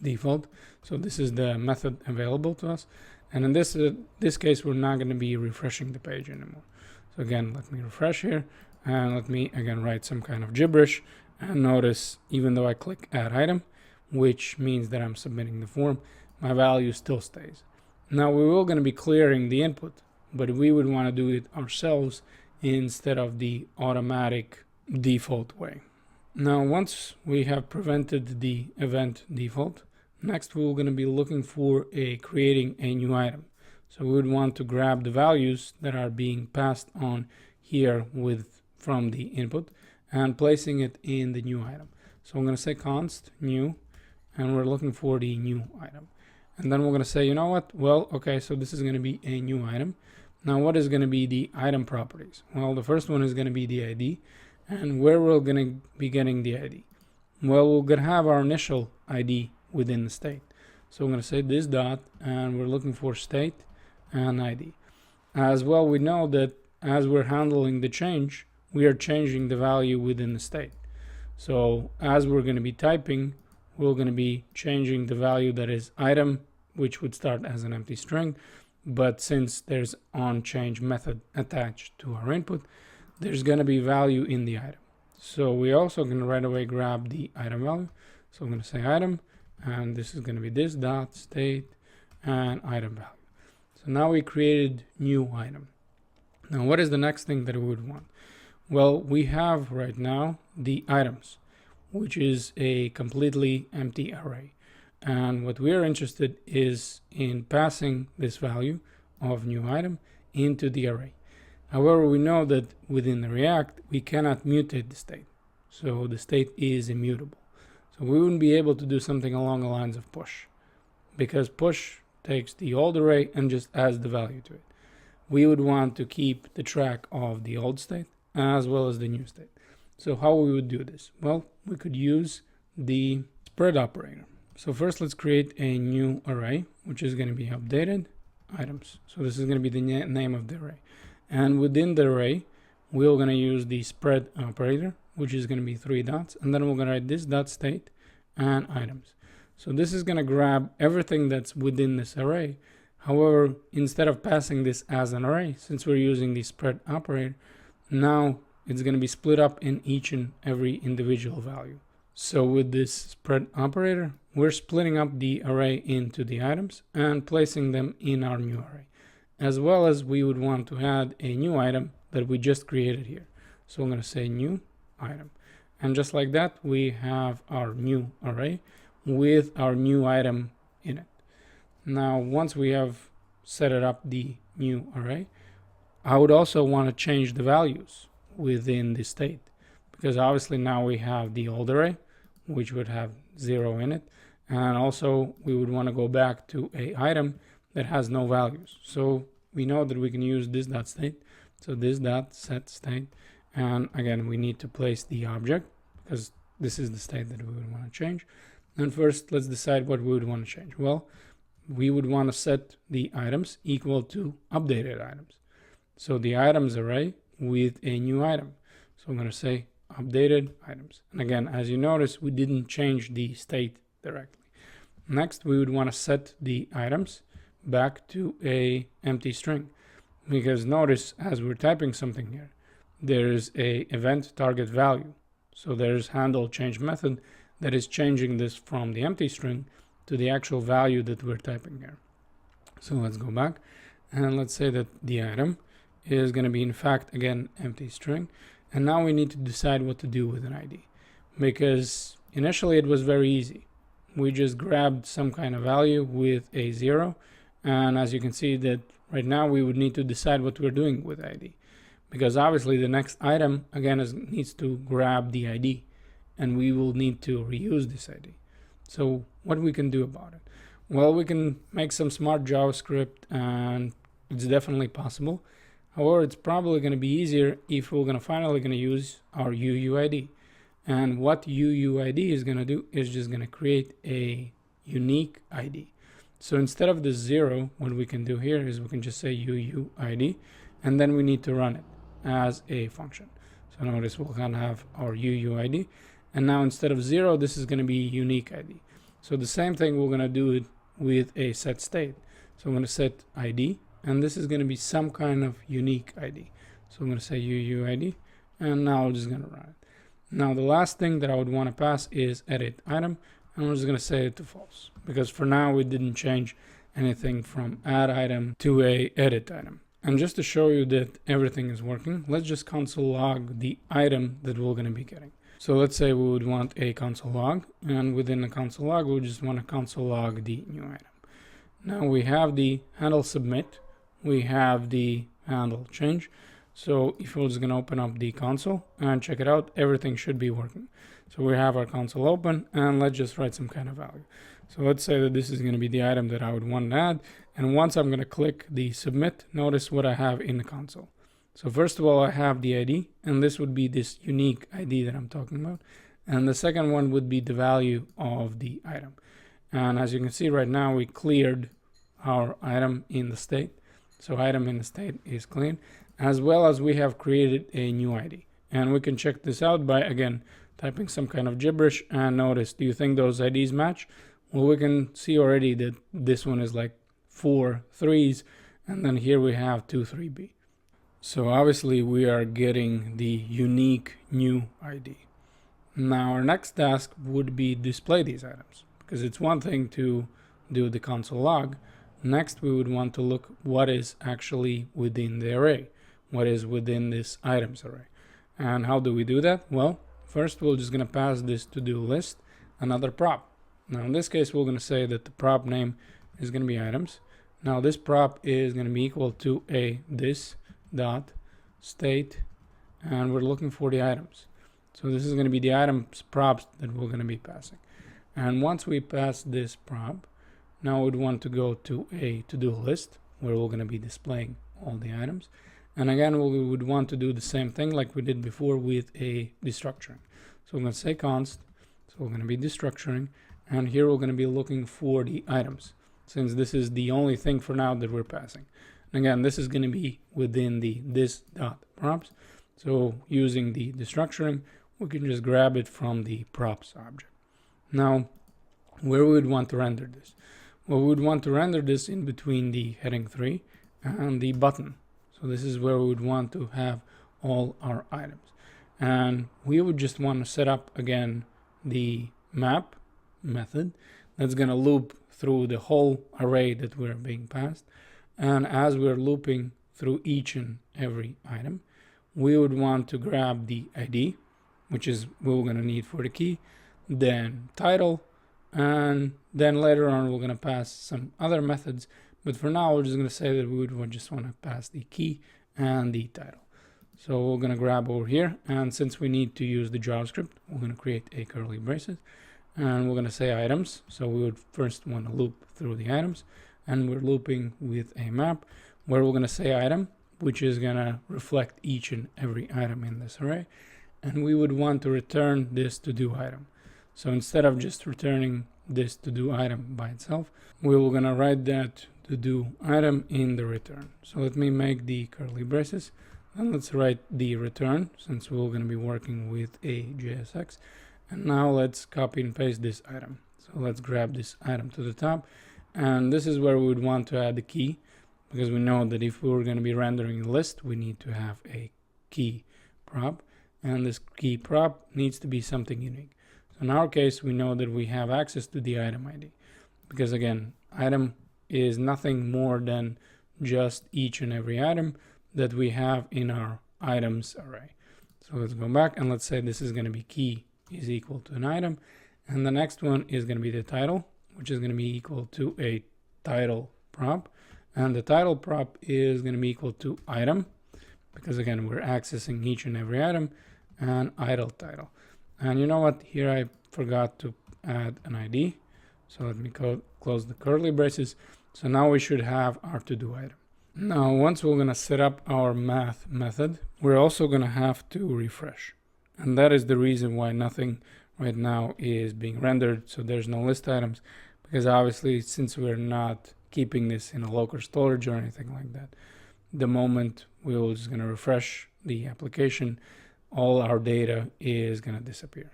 default. So this is the method available to us. And in this case, we're not going to be refreshing the page anymore. So again, let me refresh here, and let me again write some kind of gibberish. And notice, even though I click add item, which means that I'm submitting the form, my value still stays. Now we will going to be clearing the input, but we would want to do it ourselves instead of the automatic default way. Now, once we have prevented the event default, next we're going to be looking for creating a new item. So we would want to grab the values that are being passed on here from the input and placing it in the new item. So I'm going to say const new, and we're looking for the new item. And then we're going to say, you know what? Well, okay, so this is going to be a new item. Now, what is going to be the item properties? Well, the first one is going to be the ID. And where we're going to be getting the ID? Well, we're going to have our initial ID within the state. So we're going to say this dot, and we're looking for state and ID. As well, we know that as we're handling the change, we are changing the value within the state. So as we're going to be typing, we're going to be changing the value that is item, which would start as an empty string. But since there's onChange method attached to our input, there's going to be value in the item. So we also can right away grab the item value. So I'm going to say item, and this is going to be this dot state and item value. So now we created new item. Now what is the next thing that we would want? Well, we have right now the items, which is a completely empty array. And what we're interested is in passing this value of new item into the array. However, we know that within the React, we cannot mutate the state. So the state is immutable. So we wouldn't be able to do something along the lines of push, because push takes the old array and just adds the value to it. We would want to keep the track of the old state as well as the new state. So how we would do this? Well, we could use the spread operator. So first, let's create a new array, which is going to be updated items. So this is going to be the name of the array. And within the array, we're going to use the spread operator, which is going to be 3 dots. And then we're going to write this dot state and items. So this is going to grab everything that's within this array. However, instead of passing this as an array, since we're using the spread operator, Now it's going to be split up in each and every individual value. So with this spread operator, we're splitting up the array into the items and placing them in our new array, as well as we would want to add a new item that we just created here. So I'm going to say new item. And just like that, we have our new array with our new item in it. Now, once we have set it up the new array, I would also want to change the values within the state, because obviously now we have the old array, which would have 0 in it. And also we would want to go back to a item that has no values. So we know that we can use this dot state. So this dot set state. And again, we need to place the object because this is the state that we would want to change. And first, let's decide what we would want to change. Well, we would want to set the items equal to updated items. So the items array with a new item. So I'm going to say updated items. And again, as you notice, we didn't change the state directly. Next, we would want to set the items back to a empty string, because notice as we're typing something here, there's a event target value. So there's handle change method that is changing this from the empty string to the actual value that we're typing here. So let's go back and let's say that the item is going to be in fact again empty string. And now we need to decide what to do with an ID, because initially it was very easy. We just grabbed some kind of value with a 0. And as you can see that right now we would need to decide what we're doing with ID, because obviously the next item again needs to grab the ID and we will need to reuse this ID. So what we can do about it? Well, we can make some smart JavaScript, and it's definitely possible. However, it's probably going to be easier if we're finally going to use our UUID. And what UUID is going to do is just going to create a unique ID. So instead of the 0, what we can do here is we can just say UUID, and then we need to run it as a function. So notice we'll kind of have our UUID, and now instead of 0, this is going to be unique ID. So the same thing we're going to do it with a set state. So I'm going to set ID, and this is going to be some kind of unique ID. So I'm going to say UUID, and now I'm just going to run it. Now the last thing that I would want to pass is edit item, and I'm just going to set it to false, because for now we didn't change anything from add item to a edit item. And just to show you that everything is working, let's just console log the item that we're going to be getting. So let's say we would want a console log, and within the console log, we just want to console log the new item. Now we have the handle submit, we have the handle change. So if we're just going to open up the console and check it out, everything should be working. So we have our console open, and let's just write some kind of value. So let's say that this is going to be the item that I would want to add. And once I'm going to click the submit, notice what I have in the console. So first of all, I have the ID, and this would be this unique ID that I'm talking about. And the second one would be the value of the item. And as you can see right now, we cleared our item in the state. So item in the state is clean, as well as we have created a new ID. And we can check this out by, again, typing some kind of gibberish, and notice, do you think those IDs match? Well, we can see already that this one is like 4 3s, and then here we have 2 3b. So obviously we are getting the unique new ID. Now our next task would be display these items, because it's one thing to do the console log. Next, we would want to look what is actually within the array, what is within this items array. And how do we do that? Well, first we're just going to pass this to-do list another prop. Now in this case, we're going to say that the prop name is going to be items. Now this prop is going to be equal to a this dot state, and we're looking for the items. So this is going to be the items props that we're going to be passing. And once we pass this prop, now we'd want to go to a to-do list where we're going to be displaying all the items. And again, we would want to do the same thing like we did before with a destructuring. So we're going to say const, so we're going to be destructuring, and here we're going to be looking for the items, since this is the only thing for now that we're passing. And again, this is going to be within the this dot props. So using the destructuring, we can just grab it from the props object. Now, where we would want to render this? Well, we would want to render this in between the heading 3 and the button. So this is where we would want to have all our items. And we would just want to set up again the map method that's going to loop through the whole array that we're being passed. And as we're looping through each and every item, we would want to grab the ID, which is what we're going to need for the key, then title, and then later on we're going to pass some other methods. But for now, we're just going to say that we would just want to pass the key and the title. So we're going to grab over here, and since we need to use the JavaScript, we're going to create a curly braces, and we're going to say items. So we would first want to loop through the items, and we're looping with a map where we're going to say item, which is going to reflect each and every item in this array. And we would want to return this to do item. So instead of just returning this to do item by itself, we were going to write that to do item in the return. So let me make the curly braces, and let's write the return since we're going to be working with a JSX. And now let's copy and paste this item. So let's grab this item to the top, and this is where we would want to add the key, because we know that if we were going to be rendering a list, we need to have a key prop, and this key prop needs to be something unique. So in our case, we know that we have access to the item ID, because again, item is nothing more than just each and every item that we have in our items array. So let's go back and let's say this is going to be key is equal to an item, and the next one is going to be the title, which is going to be equal to a title prop, and the title prop is going to be equal to item, because again we're accessing each and every item, and idle title. And you know what, here I forgot to add an ID, so let me close the curly braces. So now we should have our to do item. Now once we're going to set up our math method, we're also going to have to refresh, and that is the reason why nothing right now is being rendered. So there's no list items, because obviously since we're not keeping this in a local storage or anything like that, the moment we're just going to refresh the application, all our data is going to disappear.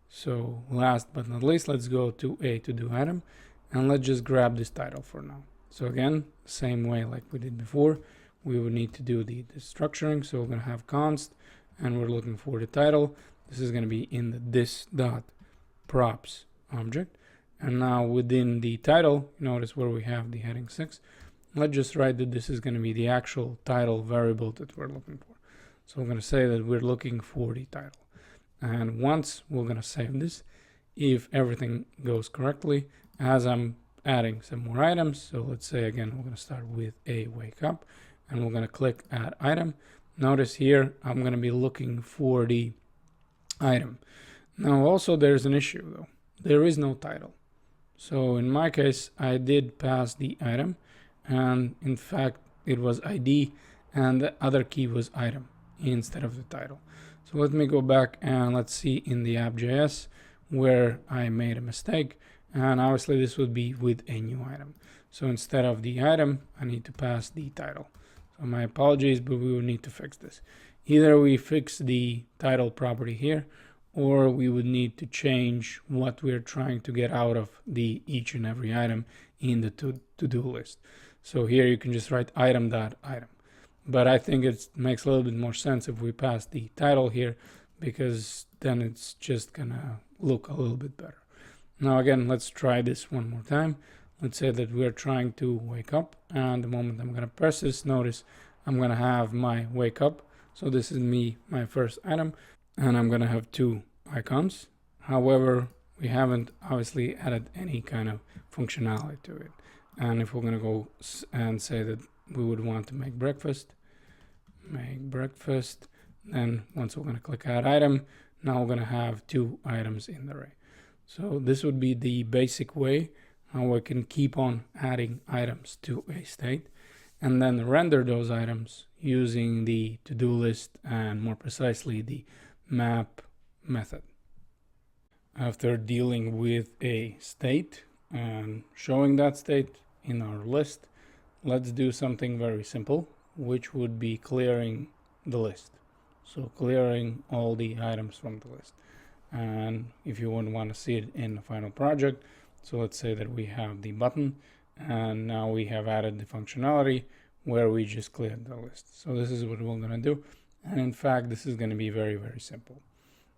So last but not least, let's go to a to do item, and let's just grab this title for now. So again, same way like we did before, we would need to do the structuring. So we're going to have const, and we're looking for the title. This is going to be in the this.props object. And now within the title, notice where we have the heading 6. Let's just write that this is going to be the actual title variable that we're looking for. So we're going to say that we're looking for the title. And once we're going to save this, if everything goes correctly, as I'm adding some more items, so let's say again we're going to start with a wake up, and we're going to click add item. Notice here I'm going to be looking for the item. Now also there's an issue though, there is no title. So in my case I did pass the item, and in fact it was ID, and the other key was item instead of the title. So let me go back and let's see in the app.js where I made a mistake. And obviously this would be with a new item. So instead of the item, I need to pass the title. So my apologies, but we would need to fix this. Either we fix the title property here, or we would need to change what we're trying to get out of the each and every item in the to-do list. So here you can just write item.item. But I think it makes a little bit more sense if we pass the title here, because then it's just gonna look a little bit better. Now again, let's try this one more time. Let's say that we're trying to wake up, and the moment I'm going to press this, notice I'm going to have my wake up. So this is my first item, and I'm going to have two icons. However, we haven't obviously added any kind of functionality to it. And if we're going to go and say that we would want to make breakfast, then once we're going to click add item, now we're going to have two items in the array. So this would be the basic way how I can keep on adding items to a state, and then render those items using the to-do list, and more precisely the map method. After dealing with a state and showing that state in our list, let's do something very simple, which would be clearing the list. So clearing all the items from the list. And if you wouldn't want to see it in the final project, so let's say that we have the button, and now we have added the functionality where we just cleared the list. So this is what we're going to do. And in fact, this is going to be very, very simple.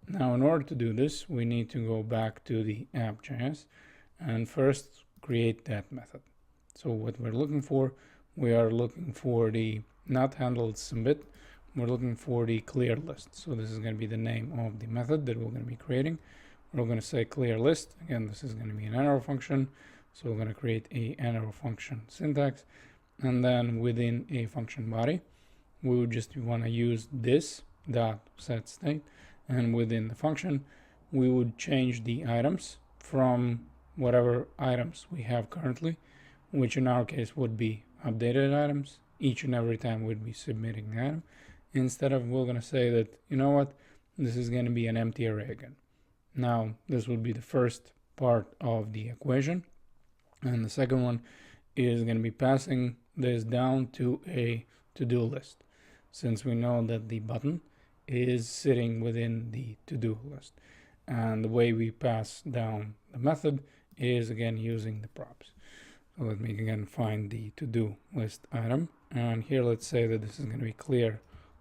Now, in order to do this, we need to go back to the app.js and first create that method. So what we're looking for, we are looking for the not handled submit. We're looking for the clear list. So this is going to be the name of the method that we're going to be creating. We're going to say clear list. Again, this is going to be an arrow function. So we're going to create a arrow function syntax. And then within a function body, we would just want to use this dot set state. And within the function, we would change the items from whatever items we have currently, which in our case would be updated items. Each and every time we'd be submitting an item. Instead of, we're going to say that, you know what, this is going to be an empty array again. Now, this would be the first part of the equation. And the second one is going to be passing this down to a to-do list, since we know that the button is sitting within the to-do list. And the way we pass down the method is again using the props. So let me again find the to-do list item. And here, let's say that this is going to be clear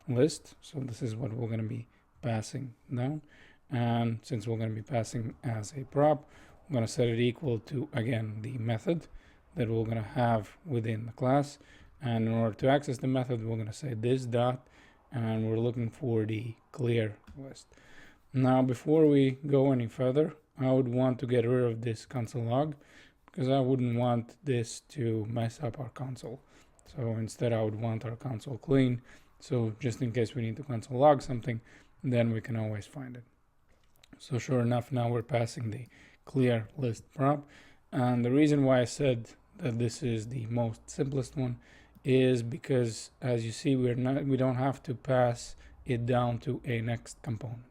list. So this is what we're going to be passing down. And since we're going to be passing as a prop, we're going to set it equal to, again, the method that we're going to have within the class. And in order to access the method, we're going to say this dot, and we're looking for the clear list. Now, before we go any further, I would want to get rid of this console log, because I wouldn't want this to mess up our console. So instead, I would want our console clean. So just in case we need to console log something, then we can always find it. So sure enough, now we're passing the clear list prop. And the reason why I said that this is the most simplest one is because, as you see, we don't have to pass it down to a next component.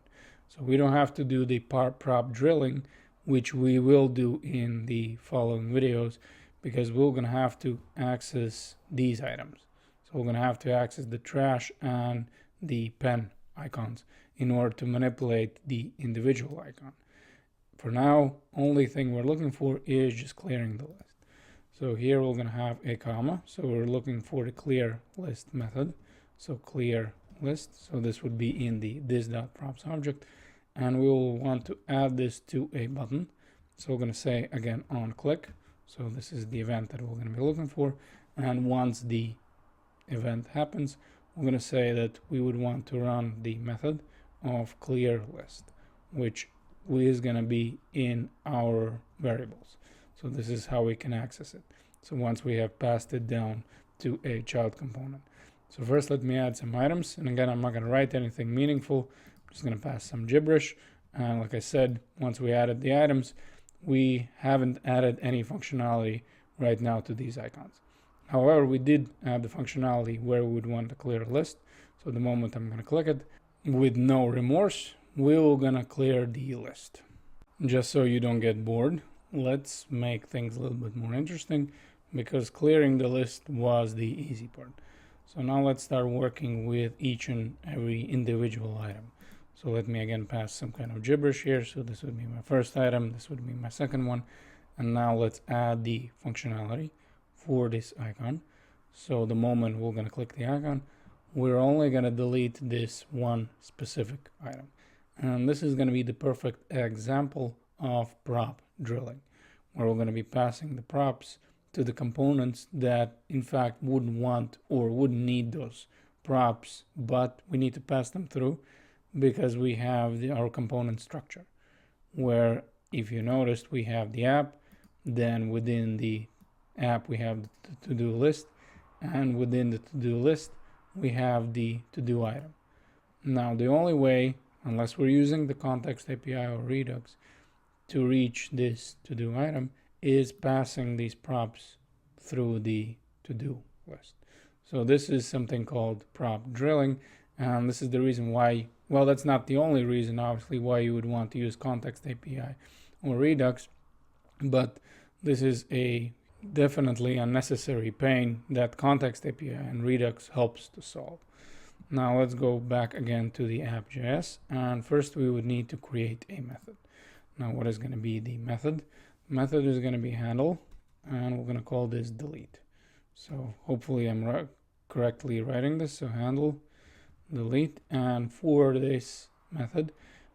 So we don't have to do the prop drilling, which we will do in the following videos, because we're going to have to access these items. So we're going to have to access the trash and the pen icons in order to manipulate the individual icon. For now, only thing we're looking for is just clearing the list. So here we're going to have a comma. So we're looking for the clear list method. So clear list. So this would be in the this.props object. And we will want to add this to a button. So we're going to say again on click. So this is the event that we're going to be looking for. And once the event happens, we're going to say that we would want to run the method of clear list, which is going to be in our variables. So this is how we can access it. So once we have passed it down to a child component. So first, let me add some items. And again, I'm not going to write anything meaningful. I'm just going to pass some gibberish. And like I said, once we added the items, we haven't added any functionality right now to these icons. However, we did add the functionality where we would want to clear a list. So the moment I'm going to click it, with no remorse, we're going to clear the list. Just so you don't get bored, let's make things a little bit more interesting, because clearing the list was the easy part. So now let's start working with each and every individual item. So let me again pass some kind of gibberish here. So this would be my first item, this would be my second one. And now let's add the functionality for this icon. So the moment we're going to click the icon, we're only going to delete this one specific item. And this is going to be the perfect example of prop drilling, where we're going to be passing the props to the components that in fact wouldn't want or wouldn't need those props, but we need to pass them through because we have our component structure, where if you noticed, we have the app, then within the app we have the to-do list, and within the to-do list we have the to-do item. Now the only way, unless we're using the context API or Redux, to reach this to-do item is passing these props through the to-do list. So this is something called prop drilling, and this is the reason why, well, that's not the only reason, obviously, why you would want to use context API or Redux, but this is a definitely unnecessary pain that context API and Redux helps to solve. Now let's go back again to the app.js, and first we would need to create a method. Now what is going to be the method? The method is going to be handle, and we're going to call this delete. So hopefully I'm correctly writing this. So handle delete, and for this method,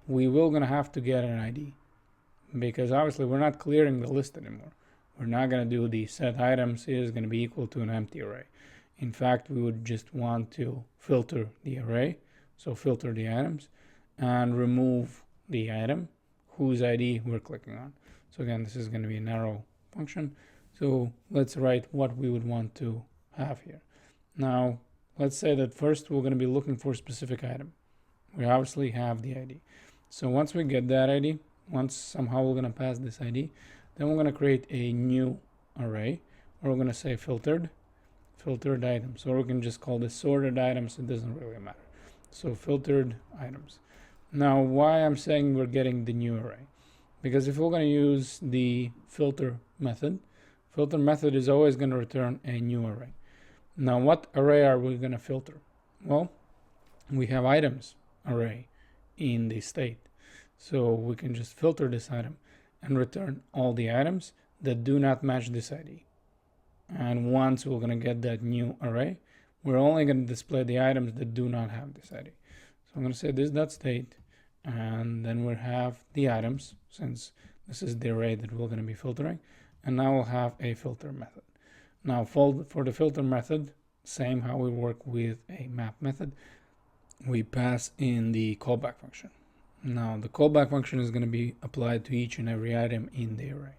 we will gonna have to get an ID, because obviously we're not clearing the list anymore. We're not gonna do the set items is gonna be equal to an empty array. In fact, we would just want to filter the array, so filter the items, and remove the item whose ID we're clicking on. So again, this is going to be an arrow function. So let's write what we would want to have here. Now, let's say that first we're going to be looking for a specific item. We obviously have the ID. So once we get that ID, once somehow we're going to pass this ID, then we're going to create a new array, or we're going to say filtered items, or we can just call this sorted items. It doesn't really matter. So filtered items. Now, why I'm saying we're getting the new array? Because if we're going to use the filter method is always going to return a new array. Now, what array are we going to filter? Well, we have items array in the state. So we can just filter this item and return all the items that do not match this ID. And once we're going to get that new array, we're only going to display the items that do not have this ID. So I'm going to say this.state, and then we'll have the items, since this is the array that we're going to be filtering. And now we'll have a filter method. Now for the filter method, same how we work with a map method, we pass in the callback function. Now the callback function is going to be applied to each and every item in the array.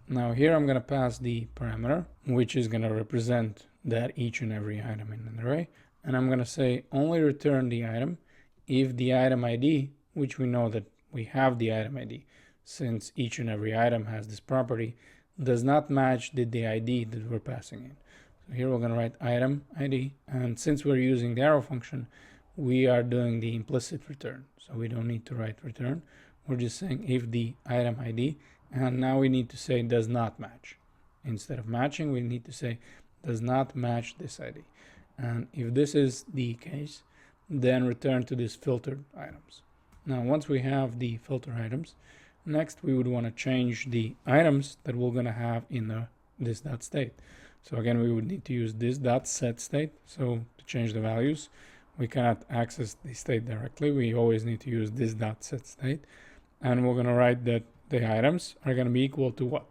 Now here I'm going to pass the parameter, which is going to represent that each and every item in an array. And I'm going to say only return the item if the item ID, which we know that we have the item ID, since each and every item has this property, does not match the ID that we're passing in. So here we're going to write item ID. And since we're using the arrow function, we are doing the implicit return. So we don't need to write return. We're just saying if the item ID, and now we need to say does not match. Instead of matching, we need to say does not match this ID. And if this is the case, then return to this filtered items. Now, once we have the filter items, next we would want to change the items that we're going to have in this.state. So again, we would need to use this.setState. So to change the values, we cannot access the state directly. We always need to use this.setState. And we're going to write that the items are going to be equal to what?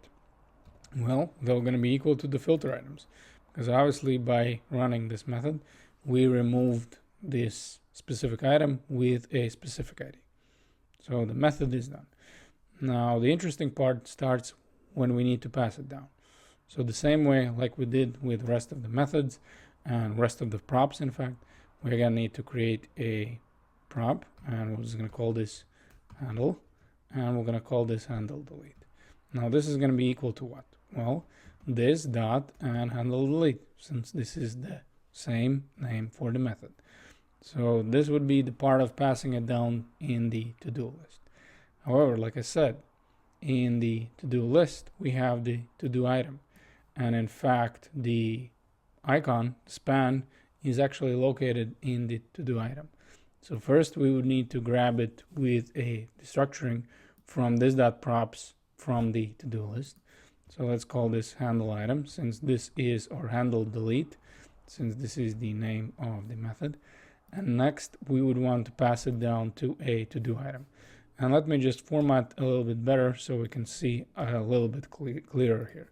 Well, they're going to be equal to the filter items, because obviously by running this method, we removed this specific item with a specific ID. So the method is done. Now the interesting part starts when we need to pass it down. So the same way like we did with the rest of the methods and rest of the props, in fact, we're going to need to create a prop, and we're just going to call this handle, and we're going to call this handle delete. Now this is going to be equal to what? Well, this dot and handle delete, since this is the same name for the method. So this would be the part of passing it down in the to-do list. However, like I said, in the to-do list, we have the to-do item. And in fact, the icon, span, is actually located in the to-do item. So first we would need to grab it with a destructuring from this.props from the to-do list. So let's call this handle item, since this is, or handle delete, since this is the name of the method. And next we would want to pass it down to a to-do item. And let me just format a little bit better so we can see a little bit clearer here.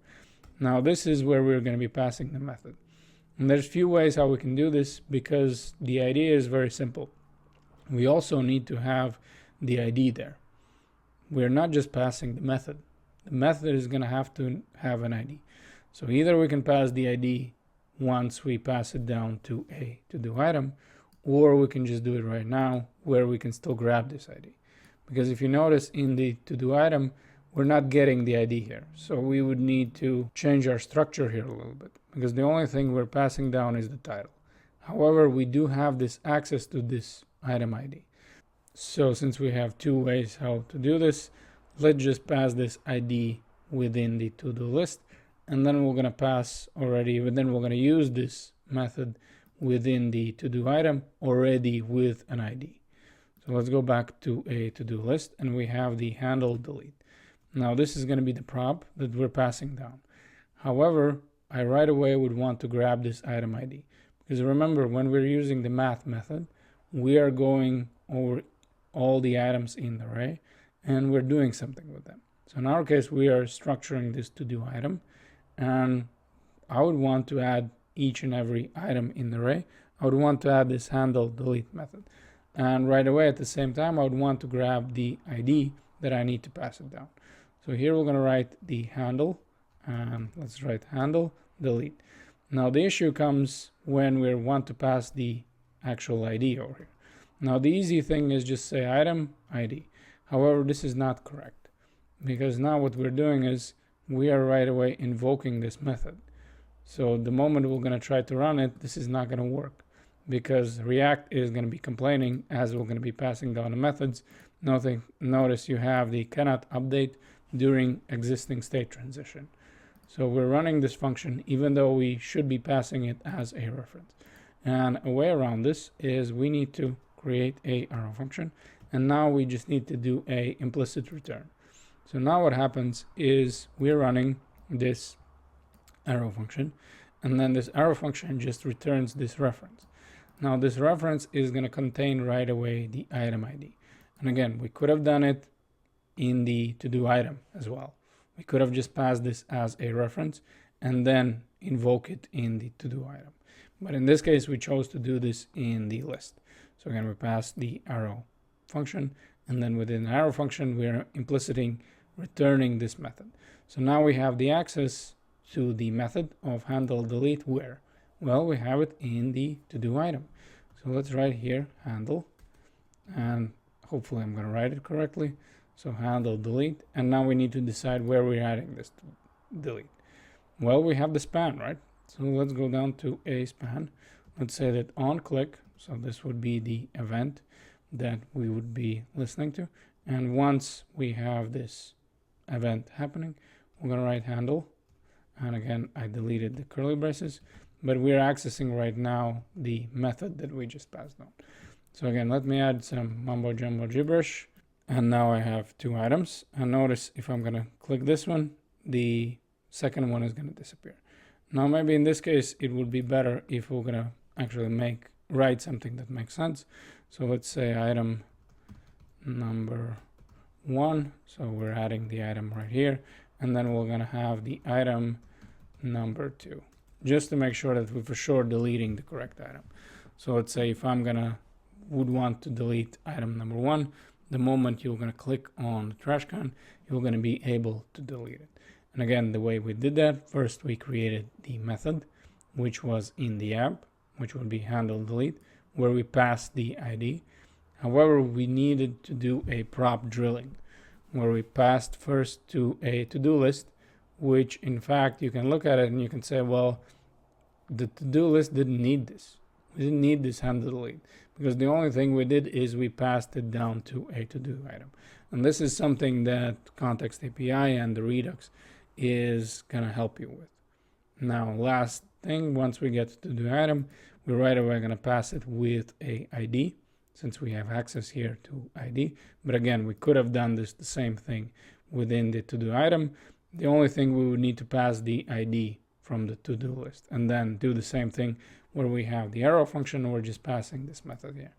Now this is where we're going to be passing the method. And there's few ways how we can do this, because the idea is very simple. We also need to have the ID there. We're not just passing the method. The method is going to have an ID. So either we can pass the ID once we pass it down to a to-do item, or we can just do it right now where we can still grab this ID. Because if you notice in the to-do item, we're not getting the ID here. So we would need to change our structure here a little bit, because the only thing we're passing down is the title. However, we do have this access to this item ID. So since we have two ways how to do this, let's just pass this ID within the to-do list, and then we're going to pass already, but then we're going to use this method within the to-do item already with an ID. So let's go back to a to-do list, and we have the handle delete. Now this is going to be the prop that we're passing down. However, I right away would want to grab this item ID, because remember, when we're using the math method, we are going over all the items in the array and we're doing something with them. So in our case, we are structuring this to do item, and I would want to add each and every item in the array. I would want to add this handle delete method. And right away at the same time, I would want to grab the ID that I need to pass it down. So here we're going to write the handle, and let's write handle delete. Now the issue comes when we want to pass the actual ID over here. Now the easy thing is just say item ID. However, this is not correct, because now what we're doing is we are right away invoking this method. So the moment we're going to try to run it, this is not going to work, because React is going to be complaining as we're going to be passing down the methods. Notice you have the cannot update during existing state transition. So we're running this function even though we should be passing it as a reference. And a way around this is we need to create a arrow function, and now we just need to do a implicit return. So now what happens is we're running this arrow function, and then this arrow function just returns this reference. Now this reference is going to contain right away the item ID. And again, we could have done it in the to do item as well. We could have just passed this as a reference and then invoke it in the to do item. But in this case, we chose to do this in the list. So again, we pass the arrow function, and then within the arrow function, we're implicitly returning this method. So now we have the access to the method of handle delete where? Well, we have it in the to do item. So let's write here handle, and hopefully I'm going to write it correctly. So handle delete, and now we need to decide where we're adding this delete. Well, we have the span, right? So let's go down to a span. Let's say that on click, so this would be the event that we would be listening to. And once we have this event happening, we're going to write handle. And again, I deleted the curly braces, but we're accessing right now the method that we just passed on. So again, let me add some mumbo jumbo gibberish. And now I have two items. And notice if I'm going to click this one, the second one is going to disappear. Now, maybe in this case, it would be better if we're going to actually write something that makes sense. So let's say item number 1. So we're adding the item right here. And then we're going to have the item number 2, just to make sure that we're for sure deleting the correct item. So let's say if I'm would want to delete item number 1, the moment you're going to click on the trash can, you're going to be able to delete it. And again, the way we did that, first we created the method, which was in the app, which would be handle delete, where we passed the ID. However, we needed to do a prop drilling, where we passed first to a to-do list, which in fact, you can look at it and you can say, well, the to-do list didn't need this. We didn't need this handle delete, because the only thing we did is we passed it down to a to-do item. And this is something that Context API and the Redux is going to help you with. Now, last thing, once we get to the item, we're right away going to pass it with a ID, since we have access here to ID. But again, we could have done this the same thing within the to-do item. The only thing we would need to pass the ID from the to-do list, and then do the same thing where we have the arrow function, we're just passing this method here.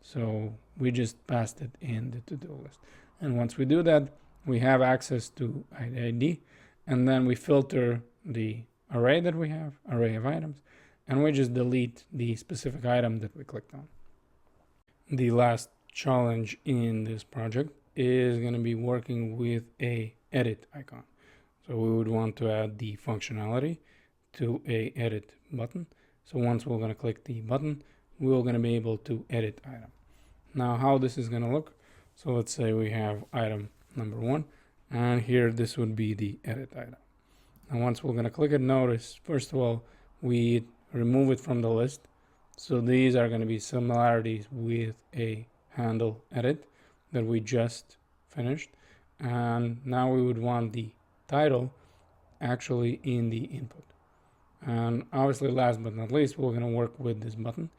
So we just passed it in the to-do list. And once we do that, we have access to ID, and then we filter the array that we have, array of items, and we just delete the specific item that we clicked on. The last challenge in this project is going to be working with a edit icon. So we would want to add the functionality to a edit button. So once we're going to click the button, we're going to be able to edit item. Now, how this is going to look. So let's say we have item number 1, and here this would be the edit item. And once we're going to click it, notice, first of all, we remove it from the list. So these are going to be similarities with a handle edit that we just finished. And now we would want the title actually in the input. And obviously, last but not least, we're going to work with this button,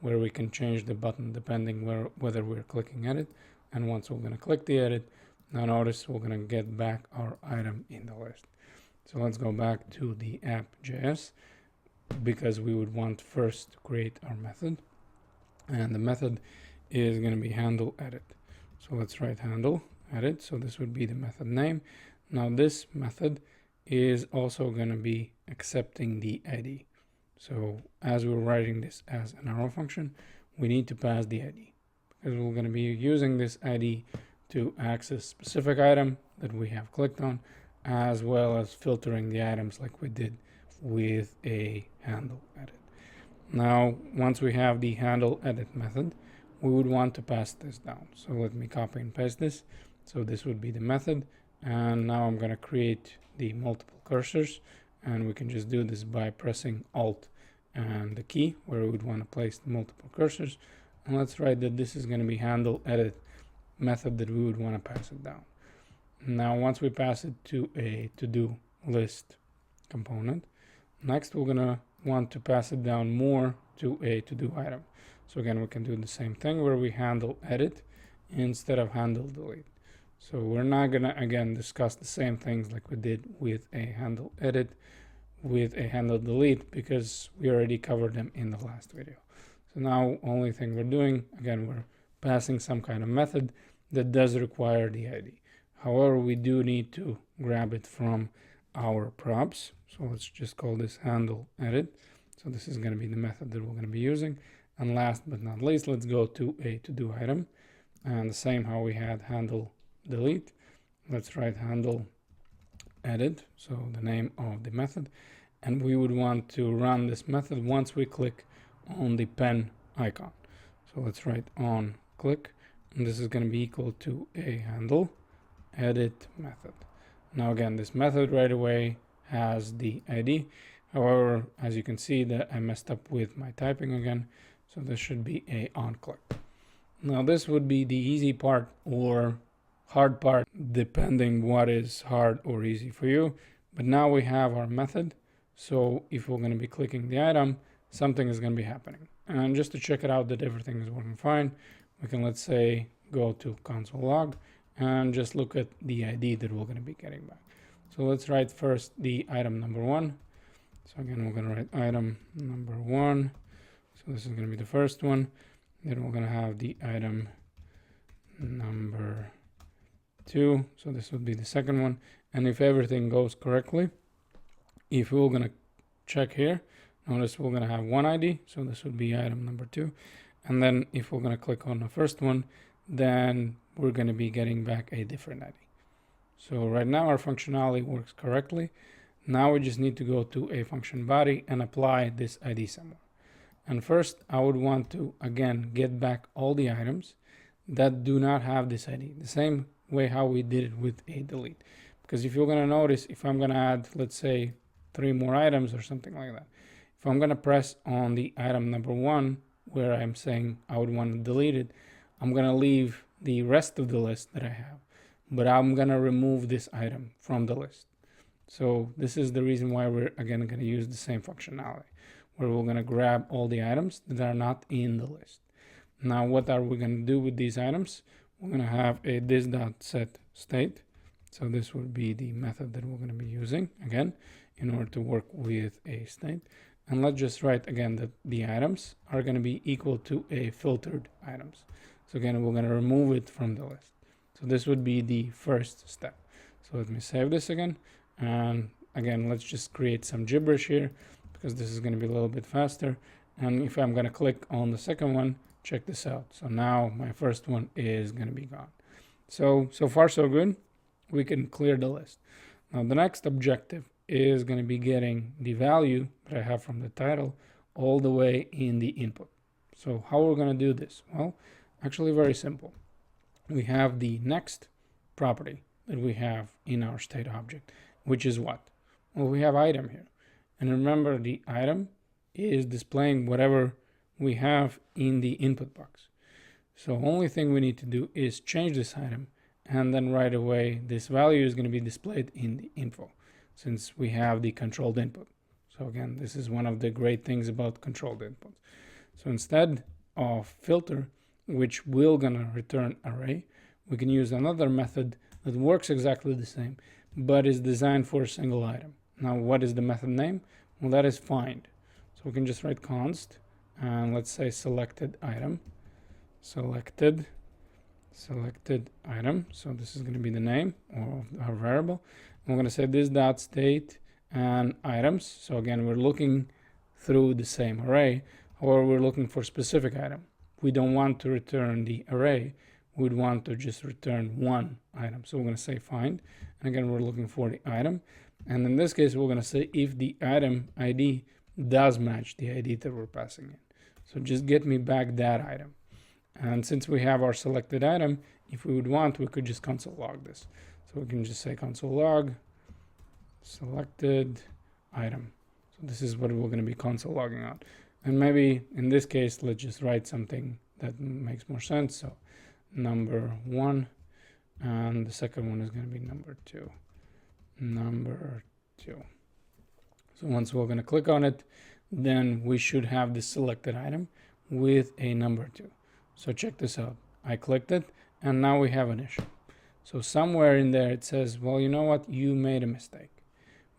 where we can change the button depending whether we're clicking edit. And once we're going to click the edit, now notice we're going to get back our item in the list. So let's go back to the app.js, because we would want first to create our method. and the method is going to be handle edit. So let's write handle edit. So this would be the method name. Now this method is also going to be accepting the ID. So as we're writing this as an arrow function, we need to pass the ID, because we're going to be using this ID to access specific item that we have clicked on, as well as filtering the items like we did with a handle edit. Now, once we have the handle edit method, we would want to pass this down. So let me copy and paste this. So this would be the method. And now I'm going to create the multiple cursors, and we can just do this by pressing Alt and the key where we would want to place the multiple cursors. And let's write that this is going to be handle edit method that we would want to pass it down. Now, once we pass it to a to-do list component, next we're going to want to pass it down more to a to-do item. So again, we can do the same thing where we handle edit instead of handle delete. So we're not going to, again, discuss the same things like we did with a handle edit, with a handle delete, because we already covered them in the last video. So now only thing we're doing, again, we're passing some kind of method that does require the ID. However, we do need to grab it from our props. So let's just call this handle edit. So this is going to be the method that we're going to be using. And last but not least, let's go to a to-do item. And the same how we had handle delete. Let's write handle edit, so the name of the method. And we would want to run this method once we click on the pen icon. So let's write on click, and this is going to be equal to a handle edit method. Now again, this method right away has the ID. However, as you can see that I messed up with my typing again, so this should be a on click. Now this would be the easy part or hard part, depending what is hard or easy for you. But now we have our method. So if we're going to be clicking the item, something is going to be happening. And just to check it out that everything is working fine, we can, let's say, go to console log and just look at the ID that we're going to be getting back. So let's write first the item number 1. So again, we're going to write item number 1. So this is going to be the first one. Then we're going to have the item number 2. So this would be the second one. And if everything goes correctly, if we're going to check here, notice we're going to have one ID. So this would be item number 2. And then if we're going to click on the first one, then we're going to be getting back a different ID. So right now our functionality works correctly. Now we just need to go to a function body and apply this ID somewhere. And first I would want to, again, get back all the items that do not have this ID, the same way how we did it with a delete. Because if you're going to notice, if I'm going to add, let's say, 3 more items or something like that, if I'm going to press on the item number 1 where I'm saying I would want to delete it, I'm going to leave the rest of the list that I have, but I'm going to remove this item from the list. So this is the reason why we're, again, going to use the same functionality, where we're going to grab all the items that are not in the list. Now, what are we going to do with these items? We're going to have a this.setState. So this would be the method that we're going to be using, again, in order to work with a state. And let's just write, again, that the items are going to be equal to a filtered items. So again, we're going to remove it from the list. So this would be the first step. So let me save this again. And again, let's just create some gibberish here, because this is going to be a little bit faster. And if I'm going to click on the second one, check this out. So now my first one is going to be gone. So far so good. We can clear the list. Now the next objective is going to be getting the value that I have from the title all the way in the input. So how we're going to do this? Well, actually very simple. We have the next property that we have in our state object, which is what? Well, we have item here. And remember, the item is displaying whatever we have in the input box. So only thing we need to do is change this item, and then right away this value is going to be displayed in the info, since we have the controlled input. So again, this is one of the great things about controlled inputs. So instead of filter, which will gonna return array, we can use another method that works exactly the same, but is designed for a single item. Now, what is the method name? Well, that is find. So we can just write const and let's say selected item, selected item. So this is going to be the name of our variable. I'm going to say this dot state and items. So again, we're looking through the same array, or we're looking for specific item. We don't want to return the array. We'd want to just return one item. So we're going to say find, and again, we're looking for the item. And in this case, we're going to say if the item ID does match the ID that we're passing in. So just get me back that item. And since we have our selected item, if we would want, we could just console log this. So we can just say console log selected item. So this is what we're going to be console logging out. And maybe in this case, let's just write something that makes more sense. So number 1, and the second one is going to be number 2. Number 2. So once we're going to click on it, then we should have this selected item with a number 2. So check this out. I clicked it, and now we have an issue. So somewhere in there it says, well, you know what? You made a mistake,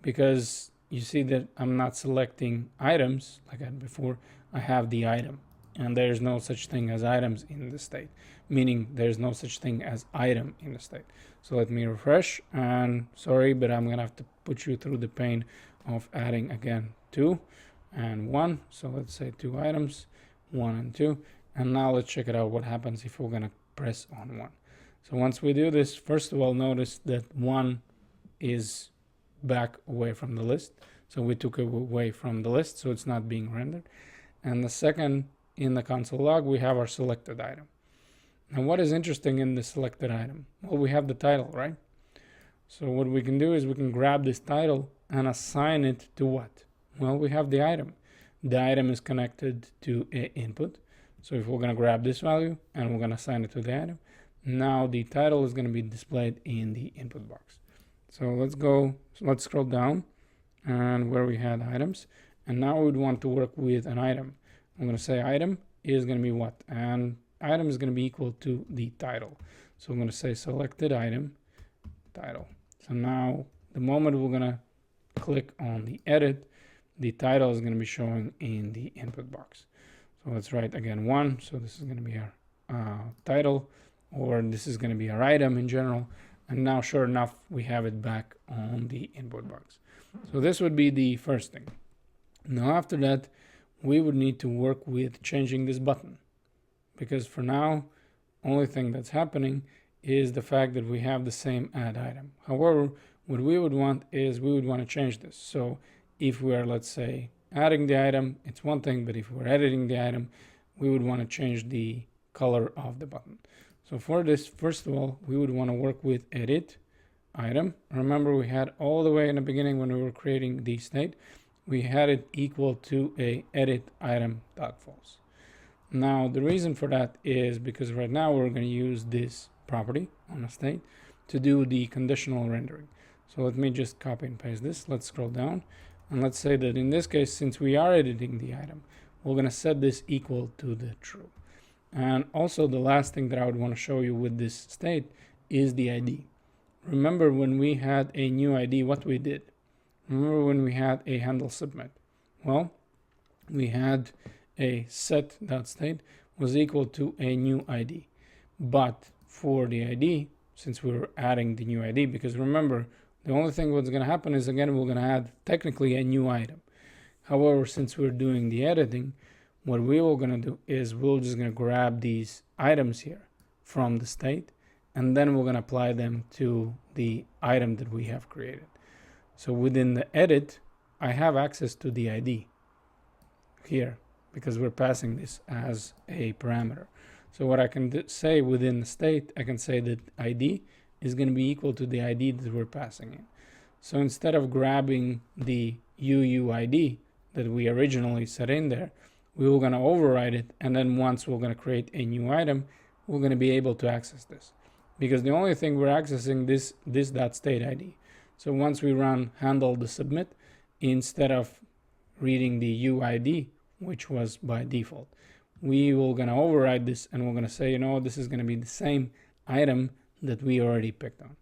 because you see that I'm not selecting items like I had before. I have the item, and there's no such thing as items in the state, meaning there's no such thing as item in the state. So let me refresh, and sorry, but I'm gonna have to put you through the pain of adding again 2 and 1. So let's say 2 items, 1 and 2. And now let's check it out what happens if we're gonna press on 1. So once we do this, first of all, notice that 1 is back away from the list. So we took it away from the list, so it's not being rendered. And the second, in the console log, we have our selected item. Now what is interesting in the selected item? Well, we have the title, right? So what we can do is we can grab this title and assign it to what? Well, we have the item. The item is connected to an input. So if we're going to grab this value and we're going to assign it to the item, now the title is going to be displayed in the input box. So let's scroll down and where we had items. And now we would want to work with an item. I'm going to say item is going to be what? And item is going to be equal to the title. So I'm going to say selected item title. So now the moment we're going to click on the edit, the title is going to be showing in the input box. So let's write again 1. So this is going to be our title, or this is going to be our item in general. And now, sure enough, we have it back on the input box. So this would be the first thing. Now, after that, we would need to work with changing this button, because for now, only thing that's happening is the fact that we have the same add item. However, what we would want is we would want to change this. So if we're, let's say, adding the item, it's one thing, but if we're editing the item, we would want to change the color of the button. So for this, first of all, we would want to work with edit item. Remember, we had all the way in the beginning when we were creating the state, we had it equal to a edit item dot false. Now, the reason for that is because right now we're going to use this property on a state to do the conditional rendering. So let me just copy and paste this. Let's scroll down. And let's say that in this case, since we are editing the item, we're going to set this equal to the true. And also the last thing that I would want to show you with this state is the ID. Remember when we had a new ID, what we did? Remember when we had a handle submit? Well, we had a set.state was equal to a new ID. But for the ID, since we were adding the new ID, because remember, the only thing what's going to happen is, again, we're going to add technically a new item. However, since we're doing the editing, what we were going to do is we're just going to grab these items here from the state, and then we're going to apply them to the item that we have created. So within the edit, I have access to the ID here because we're passing this as a parameter. So what I can say within the state, I can say that ID is going to be equal to the ID that we're passing in. So instead of grabbing the UUID that we originally set in there, we were going to override it, and then once we're going to create a new item, we're going to be able to access this, because the only thing we're accessing this dot state ID. So once we run handle the submit, instead of reading the UID, which was by default, we will going to override this, and we're going to say, you know, this is going to be the same item that we already picked on.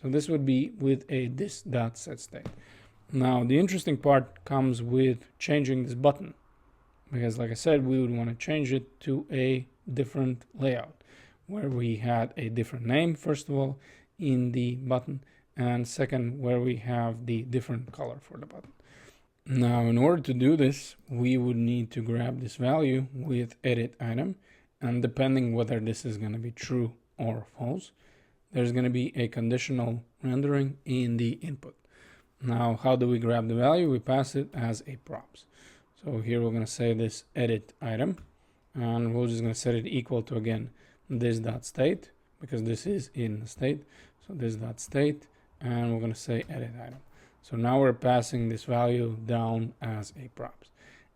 So this would be with a this dot set state. Now the interesting part comes with changing this button, because like I said, we would want to change it to a different layout where we had a different name, first of all, in the button, and second, where we have the different color for the button. Now, in order to do this, we would need to grab this value with edit item, and depending whether this is going to be true or false, there's going to be a conditional rendering in the input. Now, how do we grab the value? We pass it as a props. So here we're going to say this edit item, and we're just going to set it equal to, again, this dot state, because this is in the state. So this dot state, and we're going to say edit item. So now we're passing this value down as a props.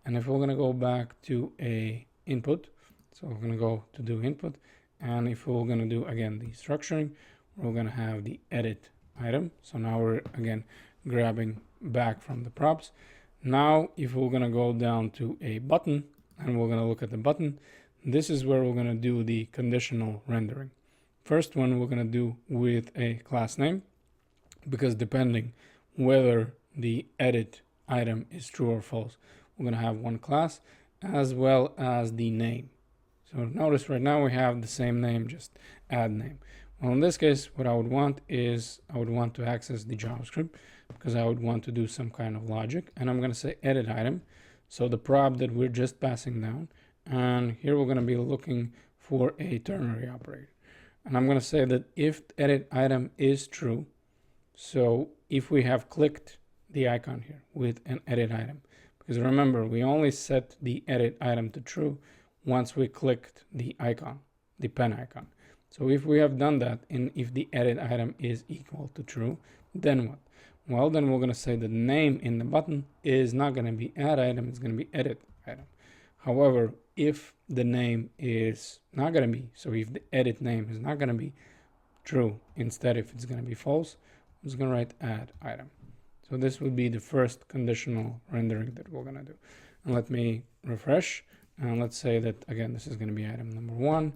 And if we're going to go back to a input, so we're going to go to do input, and if we're going to do again the structuring, we're going to have the edit item. So now we're again grabbing back from the props. Now, if we're going to go down to a button and we're going to look at the button, this is where we're going to do the conditional rendering. First one we're going to do with a class name, because depending whether the edit item is true or false, we're going to have one class as well as the name. So notice right now we have the same name, just add name. Well, in this case, what I would want is I would want to access the JavaScript, because I would want to do some kind of logic, and I'm going to say edit item. So the prop that we're just passing down, and here we're going to be looking for a ternary operator. And I'm going to say that if edit item is true, so if we have clicked the icon here with an edit item, because remember, we only set the edit item to true once we clicked the icon, the pen icon. So if we have done that, and if the edit item is equal to true, then what? Well, then we're going to say the name in the button is not going to be add item, it's going to be edit item. However, if the name is not going to be, so if the edit name is not going to be true, instead if it's going to be false, I'm just going to write add item. So this would be the first conditional rendering that we're going to do. And let me refresh, and let's say that again, this is going to be item number 1,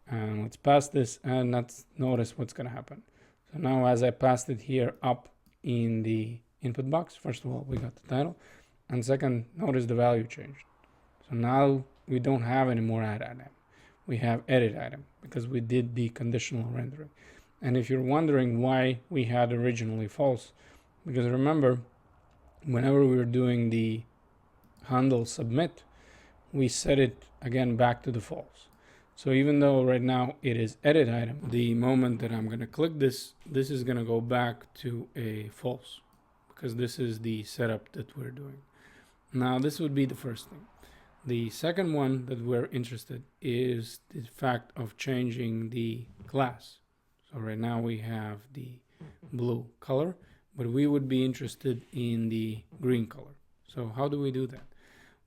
and let's pass this, and let's notice what's going to happen. So now as I passed it here up in the input box, first of all, we got the title, and second, notice the value changed. So now we don't have any more add item. We have edit item, because we did the conditional rendering. And if you're wondering why we had originally false, because remember, whenever we were doing the handle submit, we set it again back to the false. So even though right now it is edit item, the moment that I'm going to click this, this is going to go back to a false, because this is the setup that we're doing. Now, this would be the first thing. The second one that we're interested is the fact of changing the class. So right now we have the blue color, but we would be interested in the green color. So how do we do that?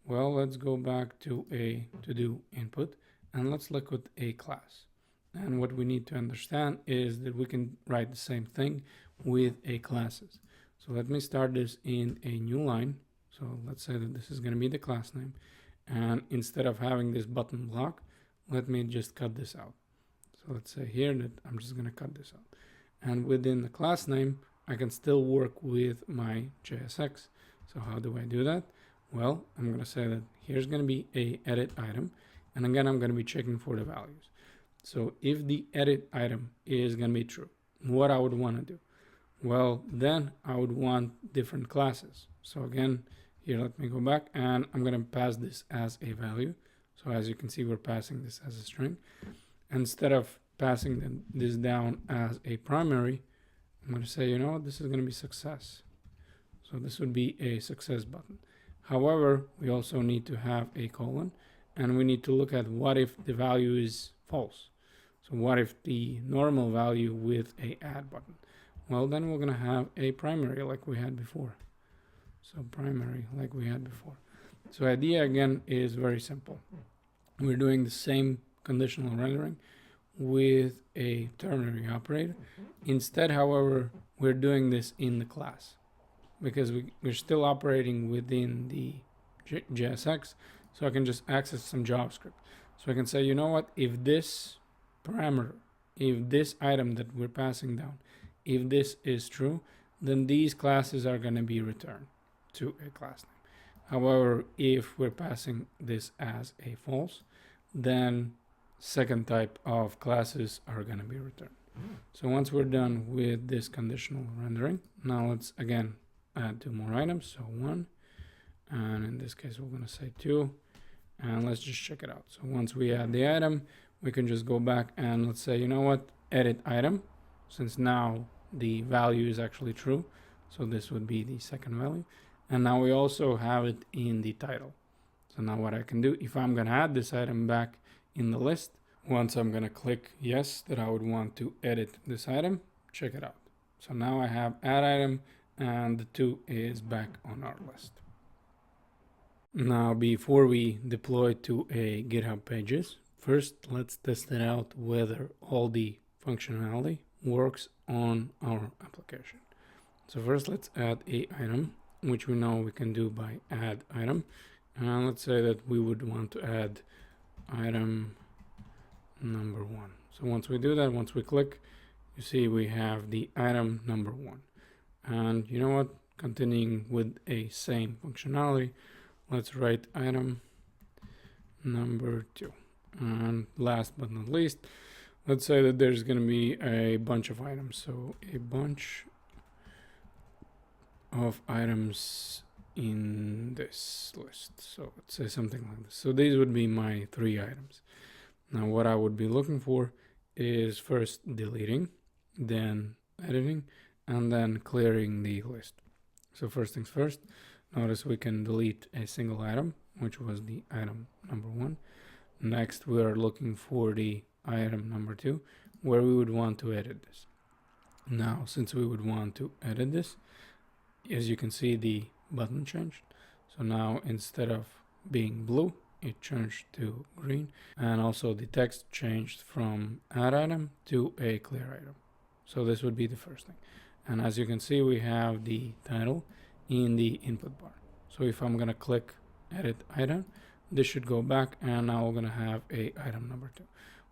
Well, let's go back to a to-do input, and let's look at a class. And what we need to understand is that we can write the same thing with a classes. So let me start this in a new line. So let's say that this is going to be the class name. And instead of having this button block, let me just cut this out. So let's say here that I'm just going to cut this out. And within the class name, I can still work with my JSX. So how do I do that? Well, I'm going to say that here's going to be a edit item. And again, I'm going to be checking for the values. So if the edit item is going to be true, what I would want to do? Well, then I would want different classes. So again, here, let me go back, and I'm going to pass this as a value. So as you can see, we're passing this as a string. Instead of passing this down as a primary, I'm going to say, you know what, this is going to be success. So this would be a success button. However, we also need to have a colon, and we need to look at what if the value is false. So what if the normal value with a add button? Well, then we're going to have a primary like we had before. So primary like we had before. So idea again is very simple. We're doing the same conditional rendering with a ternary operator. Instead, however, we're doing this in the class because we're still operating within the JSX. So I can just access some JavaScript. So I can say, you know what, if this parameter, if this item that we're passing down, if this is true, then these classes are going to be returned to a class name. However, if we're passing this as a false, then second type of classes are going to be returned. So once we're done with this conditional rendering, now let's again add 2 more items. So 1, and in this case, we're going to say 2, and let's just check it out. So once we add the item, we can just go back and let's say, you know what, edit item, since now the value is actually true. So this would be the second value. And now we also have it in the title. So now what I can do, if I'm going to add this item back in the list, once I'm going to click yes, that I would want to edit this item, check it out. So now I have add item and the 2 is back on our list. Now, before we deploy to a GitHub pages, first let's test it out whether all the functionality works on our application. So first let's add a item, which we know we can do by add item. And let's say that we would want to add item number 1. So once we do that, once we click, you see we have the item number 1. And you know what? Continuing with a same functionality, let's write item number 2. And last but not least, let's say that there's going to be a bunch of items. So a bunch of items in this list. So let's say something like this. So these would be my 3 items. Now what I would be looking for is first deleting, then editing, and then clearing the list. So first things first, notice we can delete a single item, which was the item number 1. Next, we are looking for the item number 2, where we would want to edit this. Now, since we would want to edit this, as you can see, the button changed. So now instead of being blue, it changed to green, and also the text changed from add item to a clear item. So this would be the first thing. And as you can see, we have the title in the input bar. So if I'm going to click edit item, this should go back, and now we're going to have a item number 2.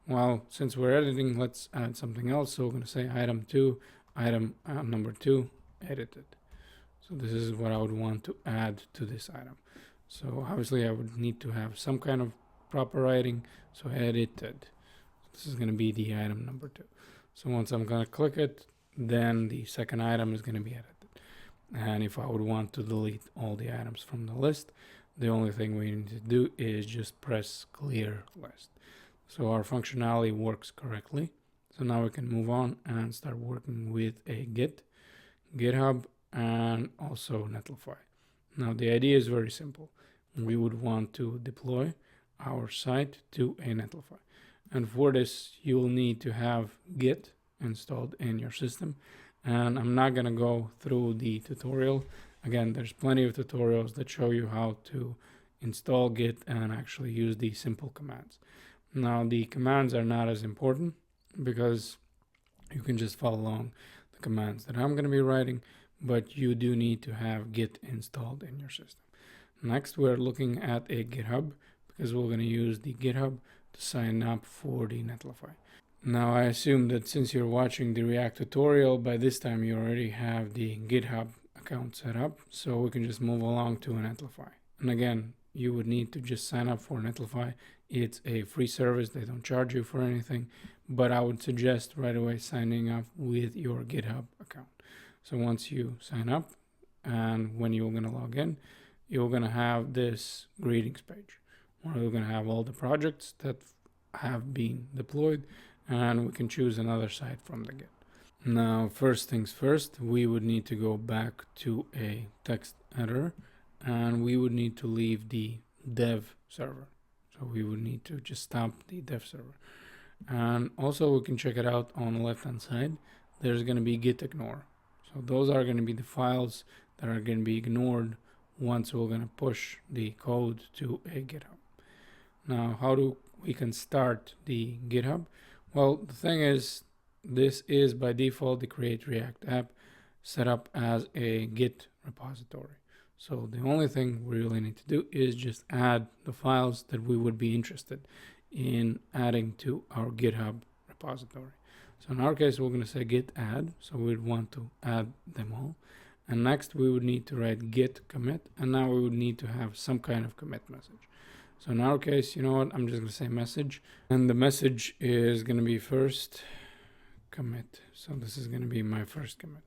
Well, since we're editing, let's add something else. So we're going to say item 2, item number 2, edited. So this is what I would want to add to this item. So obviously I would need to have some kind of proper writing. So edited. This is going to be the item number 2. So once I'm going to click it, then the second item is going to be edited. And if I would want to delete all the items from the list, the only thing we need to do is just press clear list. So our functionality works correctly. So now we can move on and start working with a Git, GitHub, and also Netlify. Now the idea is very simple. We would want to deploy our site to a Netlify. And for this, you will need to have Git installed in your system. And I'm not going to go through the tutorial. Again, there's plenty of tutorials that show you how to install Git and actually use the simple commands. Now, the commands are not as important because you can just follow along the commands that I'm going to be writing, but you do need to have Git installed in your system. Next, we're looking at a GitHub because we're going to use the GitHub to sign up for the Netlify. Now, I assume that since you're watching the React tutorial, by this time you already have the GitHub account set up, so we can just move along to a Netlify. And again, you would need to just sign up for Netlify. It's a free service. They don't charge you for anything, but I would suggest right away signing up with your GitHub account. So once you sign up and when you're going to log in, you're going to have this greetings page where you're going to have all the projects that have been deployed, and we can choose another site from the Git. Now, first things first, we would need to go back to a text editor, and we would need to leave the dev server. So we would need to just stop the dev server. And also we can check it out on the left-hand side. There's going to be git ignore. So those are going to be the files that are going to be ignored once we're going to push the code to a GitHub. Now, how do we can start the GitHub? Well, the thing is, this is by default the Create React app set up as a Git repository. So the only thing we really need to do is just add the files that we would be interested in adding to our GitHub repository. So in our case, we're going to say git add. So we'd want to add them all. And next we would need to write git commit, and now we would need to have some kind of commit message. So in our case, you know what, I'm just going to say message, and the message is going to be first commit. So this is going to be my first commit.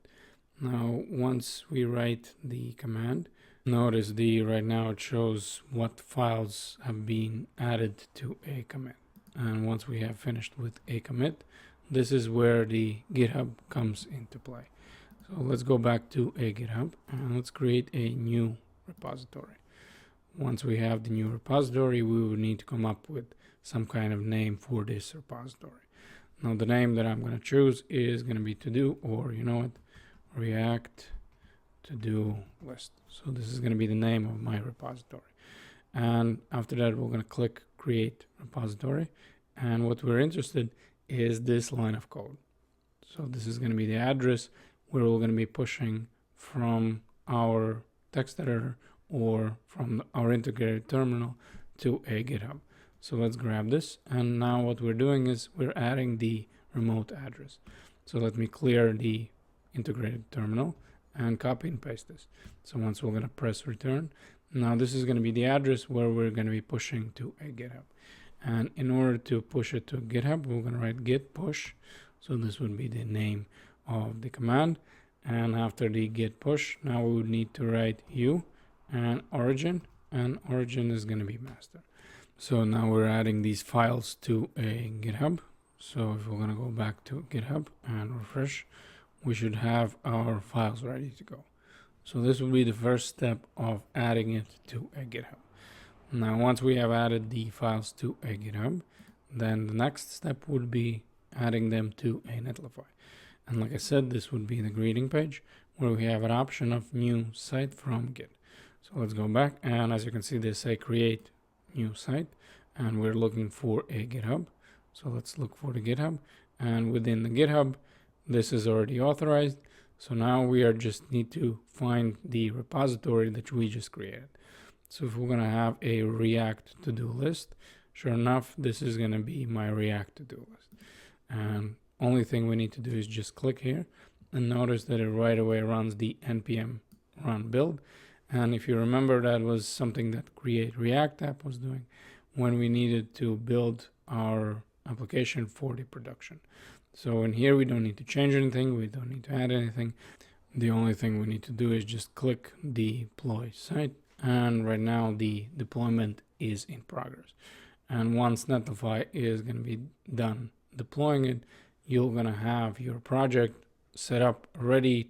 Now once we write the command, notice right now it shows what files have been added to a commit. And once we have finished with a commit, this is where the GitHub comes into play. So let's go back to a GitHub and let's create a new repository. Once we have the new repository, we will need to come up with some kind of name for this repository. Now the name that I'm going to choose is going to be to do, or you know what, react to do list. So this is going to be the name of my repository. And after that, we're going to click create repository. And what we're interested is this line of code. So this is going to be the address where we're going to be pushing from our text editor or from our integrated terminal to a GitHub. So let's grab this. And now what we're doing is we're adding the remote address. So let me clear the integrated terminal and copy and paste this. So once we're going to press return, now this is going to be the address where we're going to be pushing to a GitHub. And in order to push it to GitHub, we're going to write git push. So this would be the name of the command. And after the git push, now we would need to write u and origin is going to be master. So now we're adding these files to a GitHub. So if we're going to go back to GitHub and refresh, we should have our files ready to go. So this will be the first step of adding it to a GitHub. Now, once we have added the files to a GitHub, then the next step would be adding them to a Netlify. And like I said, this would be the greeting page where we have an option of new site from Git. So let's go back. And as you can see, they say create new site, and we're looking for a GitHub. So let's look for the GitHub, and within the GitHub, this is already authorized. So now we are just need to find the repository that we just created. So if we're going to have a React to-do list, sure enough, this is going to be my React to-do list. And only thing we need to do is just click here and notice that it right away runs the npm run build. And if you remember, that was something that Create React app was doing when we needed to build our application for the production. So in here, we don't need to change anything. We don't need to add anything. The only thing we need to do is just click deploy site. And right now the deployment is in progress. And once Netlify is going to be done deploying it, you're going to have your project set up ready to